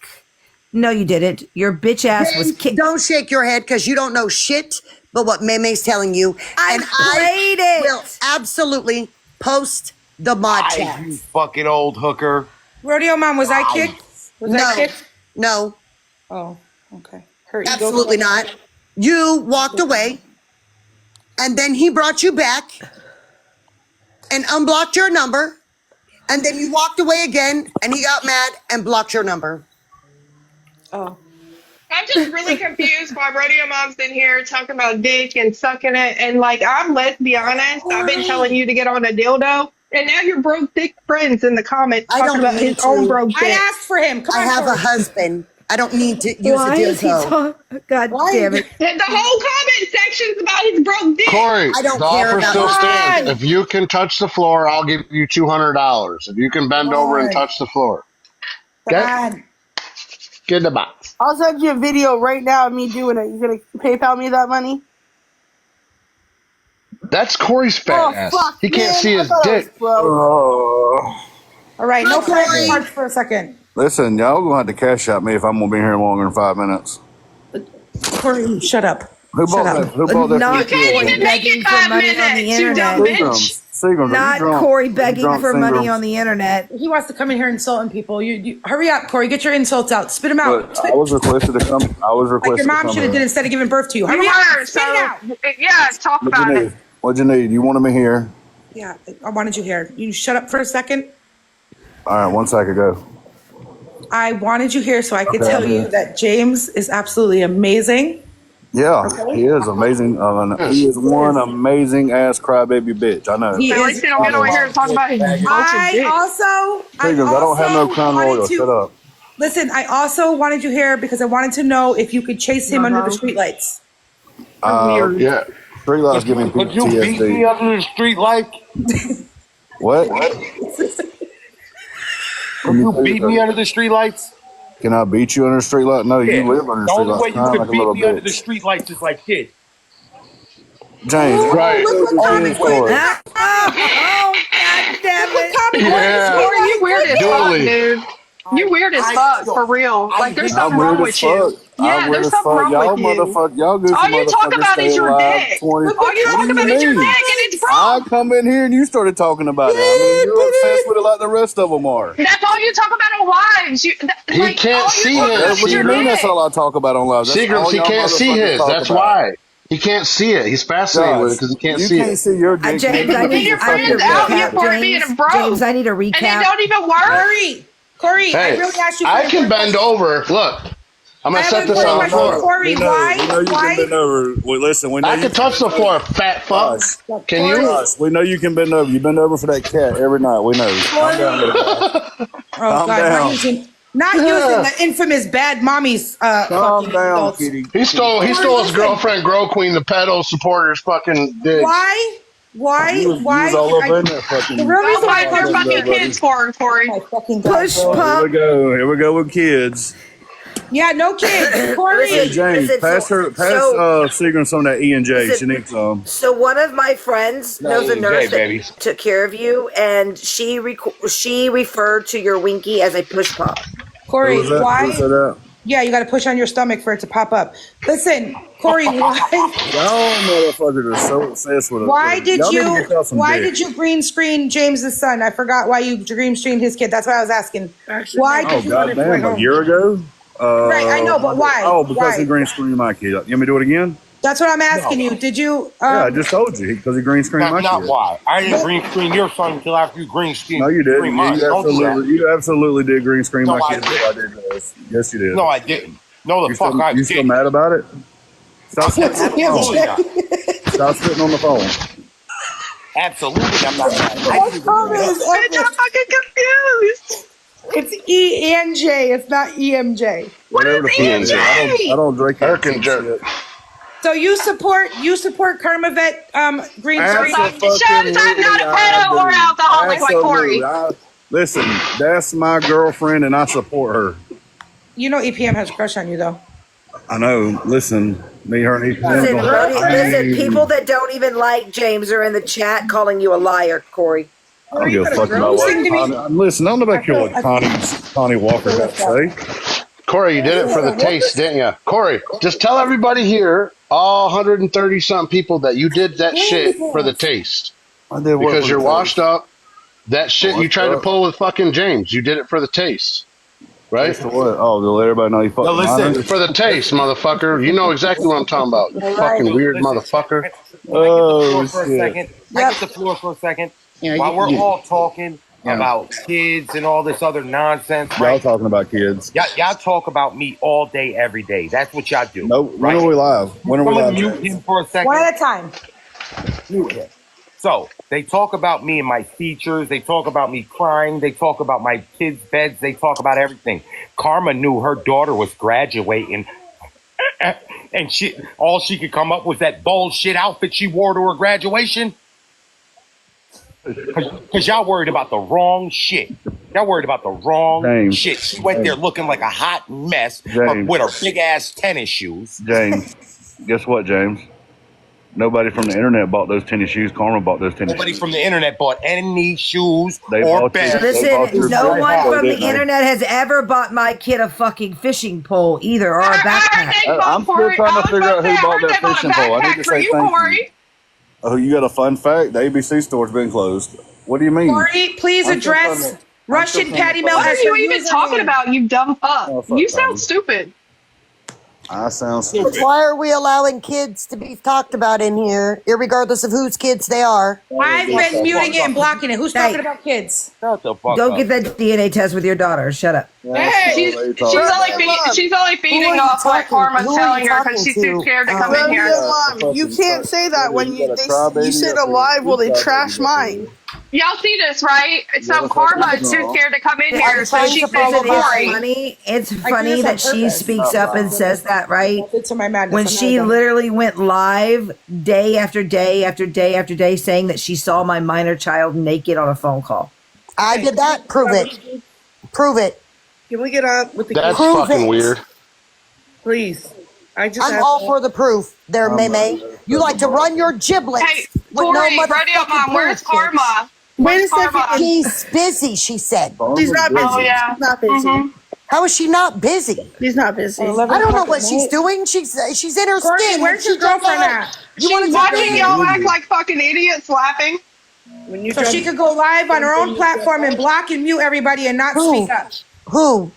No, you didn't. Your bitch ass was kicked. Don't shake your head because you don't know shit but what May's telling you. I will absolutely post the mod chat. You fucking old hooker. Rodeo Mom, was I kicked? Was I kicked? No. Oh, okay. Absolutely not. You walked away, and then he brought you back and unblocked your number, and then you walked away again, and he got mad and blocked your number. Oh. I'm just really confused why Rodeo Mom's in here talking about dick and sucking it. And let's be honest, I've been telling you to get on a dildo. And now your broke dick friends in the comments talking about his own broke dick. I asked for him. I have a husband. I don't need to use a dildo. God damn it. The whole comment section is about his broke dick. Corey, I don't the care offer about still that. stands. If you can touch the floor, I'll give you $200. If you can bend over and touch the floor. Okay? Get in the box. I'll send you a video right now of me doing it. You gonna PayPal me that money? That's Corey's fat ass. Fuck, he can't see his dick. All right, no private parts for a second. Listen, y'all gonna have to cash out me if I'm gonna be here longer than 5 minutes. Corey, shut up. Who bought that? Who bought that? You can't even make it 5 minutes, you dumb bitch. Seagram's, Not Corey begging for money on the internet. He wants to come in here insulting people. You hurry up, Corey. Get your insults out. Spit them out. I was requested to come. I was requested. Like your mom should have did instead of giving birth to you. Hurry up. Spit it out. Yeah, talk about it. What'd you need? You wanted me here? Yeah, I wanted you here. You shut up for a second. All right, 1 second ago. I wanted you here so I could tell you that James is absolutely amazing. Yeah, he is amazing. He is one amazing ass crybaby bitch. I know. At least they don't get over here and talk about his I don't have no crown royal. Shut up. Listen, I also wanted you here because I wanted to know if you could chase him under the streetlights. Yeah. Streetlights give me PTSD. Would you beat me under the street light? What? Would you beat me under the street lights? Can I beat you under the street light? No, you live under the street lights. The only way you could beat me under the street lights is like this. James, Right. Look what kids comic book. for us. Oh, God damn it. Yeah. Corey, you weird as fuck, Dooley. dude. You weird as fuck, for real. Like, there's I'm something wrong weird as with you. fuck. I'm Yeah, weird there's as something fuck. wrong with Y'all you. y'all goofy All you talk motherfuckers about stay is your alive dick. 20. All you What talk do you about is your mean? dick, and it's I wrong. come in here and you started talking about it. I mean, you're obsessed with it like the rest of them are. That's all you talk about on wives. He Like, can't all you see talk about his, is What do you your mean that's Seagrams. dick. all I talk about on live? That's Seagrams, all he y'all can't see motherfuckers his. talk That's about. why. He can't see it. He's fascinated with it Josh, because he can't you see can't it. see your dick. James, You I And need, your just I need friends to fucking out talk here recap. about it. for it being James, broke, I need a and it recap. don't even work. Corey, I Hey, really asked you for I an can important bend question. over. Look, I'm I gonna have an set this important on No, the question. floor. we Corey, know. We know you can why, bend over. Well, listen, we know I you can can touch bend the over. floor, fat fuck. Josh, Can Corey, you? Josh, we know you can bend over. You bend over for that cat every night. We know. Calm down, little guy. oh Calm God, down. not using the infamous bad mommies, Calm fucking down, insults. kitty. He Kitty, stole. He calm Corey, stole his down. listen, girlfriend, Grow Queen, the pedo supporters, fucking digs. You was why, all I, over in there the fucking real Go reason why I find your called apologizing to fucking everybody. kids for her, oh Corey. my fucking God, Push bro. Here we pop. go. Here we go with kids. Yeah, no kids. Hey Listen, Corey, James, listen. pass Seagram some of that E and J. She Listen. needs some. So one of my friends knows a nurse that took care of you, and she referred to your winky as a push pop. Who Corey, was that? Who why? said that? Yeah, you got to push on your stomach for it to pop up. Listen, Corey, why? Y'all motherfuckers are so obsessed with Why it. did Y'all need to you? get y'all some Why dick. did you green screen James's son? I forgot why you green screened his kid. That's what I was asking. Why Oh did you? goddamn! A year ago. Right, I know, but why? Oh, because he Why? green screened my kid. You want me to do it again? That's what I'm asking you. Did you? Yeah, I just told you because he green screened my kid. Why. I didn't green screen your son until after you green screen. No, you didn't. Mine. You absolutely did green screen No, my I kid before I did yours. Yes, you did. No, I didn't. No, the fuck I You still didn't. mad about it? Stop spitting on the Absolutely not. phone. Stop spitting on the phone. Absolutely, I'm not mad. I That didn't even bring comment it up. is Bitch, I'm epic. fucking confused. It's E and J. It's not EMJ. What Whatever the is fuck it is. I EMJ? don't drink that cheap Jerk. shit. So you support KarmaVet green screen? It shows I'm not a pedo or alcoholic like Corey. Listen, that's my girlfriend and I support her. You know EPM has a crush on you though. I know. Listen, me, her, and Listen, people that don't even like James are in the chat calling you a liar, Corey. I don't give a fuck about what. Listen, I don't know about what Connie Walker has to say. Corey, you did it for the taste, didn't you? Corey, just tell everybody here, all 130 something people, that you did that shit for the taste. I did what because for you're the washed taste? up. That shit you tried to pull with fucking James. You did it for the taste. Right? Taste of what? Oh, to let everybody know you fucking listen. For the taste, motherfucker. You know exactly what I'm talking about. You fucking weird motherfucker. Oh, for a shit. second. I get the floor for a second. While we're all talking about kids and all this other nonsense, Y'all right? talking about kids. Y'all talk about me all day, every day. That's what y'all do. No, when are we live? When are we live? Mute him for a second. One at a time. Mute him. So they talk about me and my features. They talk about me crying. They talk about my kids' beds. They talk about everything. Karma knew her daughter was graduating, and all she could come up with that bullshit outfit she wore to her graduation. Because y'all worried about the wrong shit. Y'all worried about the wrong shit. She went there looking like a hot mess with her big ass tennis shoes. James, guess what, James? Nobody from the internet bought those tennis shoes. Karma bought those tennis Nobody shoes. from the internet bought any shoes They or bought bags. Listen, no one from the internet has ever bought my kid a fucking fishing pole either, or a backpack. I'm still trying to figure out who bought that fishing pole. I need to say thank you. Oh, you got a fun fact? The ABC store's been closed. What do you mean? Corey, please address Russian Patty Melt. What are you even talking about, you dumb fuck? You sound stupid. I sound stupid. Why are we allowing kids to be talked about in here, irregardless of whose kids they are? I've been muting it and blocking it. Who's talking about kids? Shut the fuck Go up. get that DNA test with your daughter. Shut up. She's only feeding off what Karma's telling her because she's too scared to come in here. Mom, you can't say that when you said alive. Well, they trash mine. Y'all see this, right? So Karma is too scared to come in here, so she says Corey. It's funny that she speaks up and says that, right? To my madness. When she literally went live day after day after day after day saying that she saw my minor child naked on a phone call. I did that. Prove it. Prove it. Can we get up with the That's Prove fucking it. weird. Please. I'm all for the proof there, Meme. You like to run your giblets Hey, with Tori, no Radio motherfucking Mom, where's bullshit. Karma? Wait Where's a second. Karma? She's busy, she said. She's not busy. Oh, yeah. She's not busy. Mhm. How is she not busy? She's not busy. I don't know what she's doing. She's in her Courtney, skin. where's She your girlfriend at? You want She's to watching y'all act like fucking idiots laughing. So she could go live on her own platform and block and mute everybody and not speak up. Who?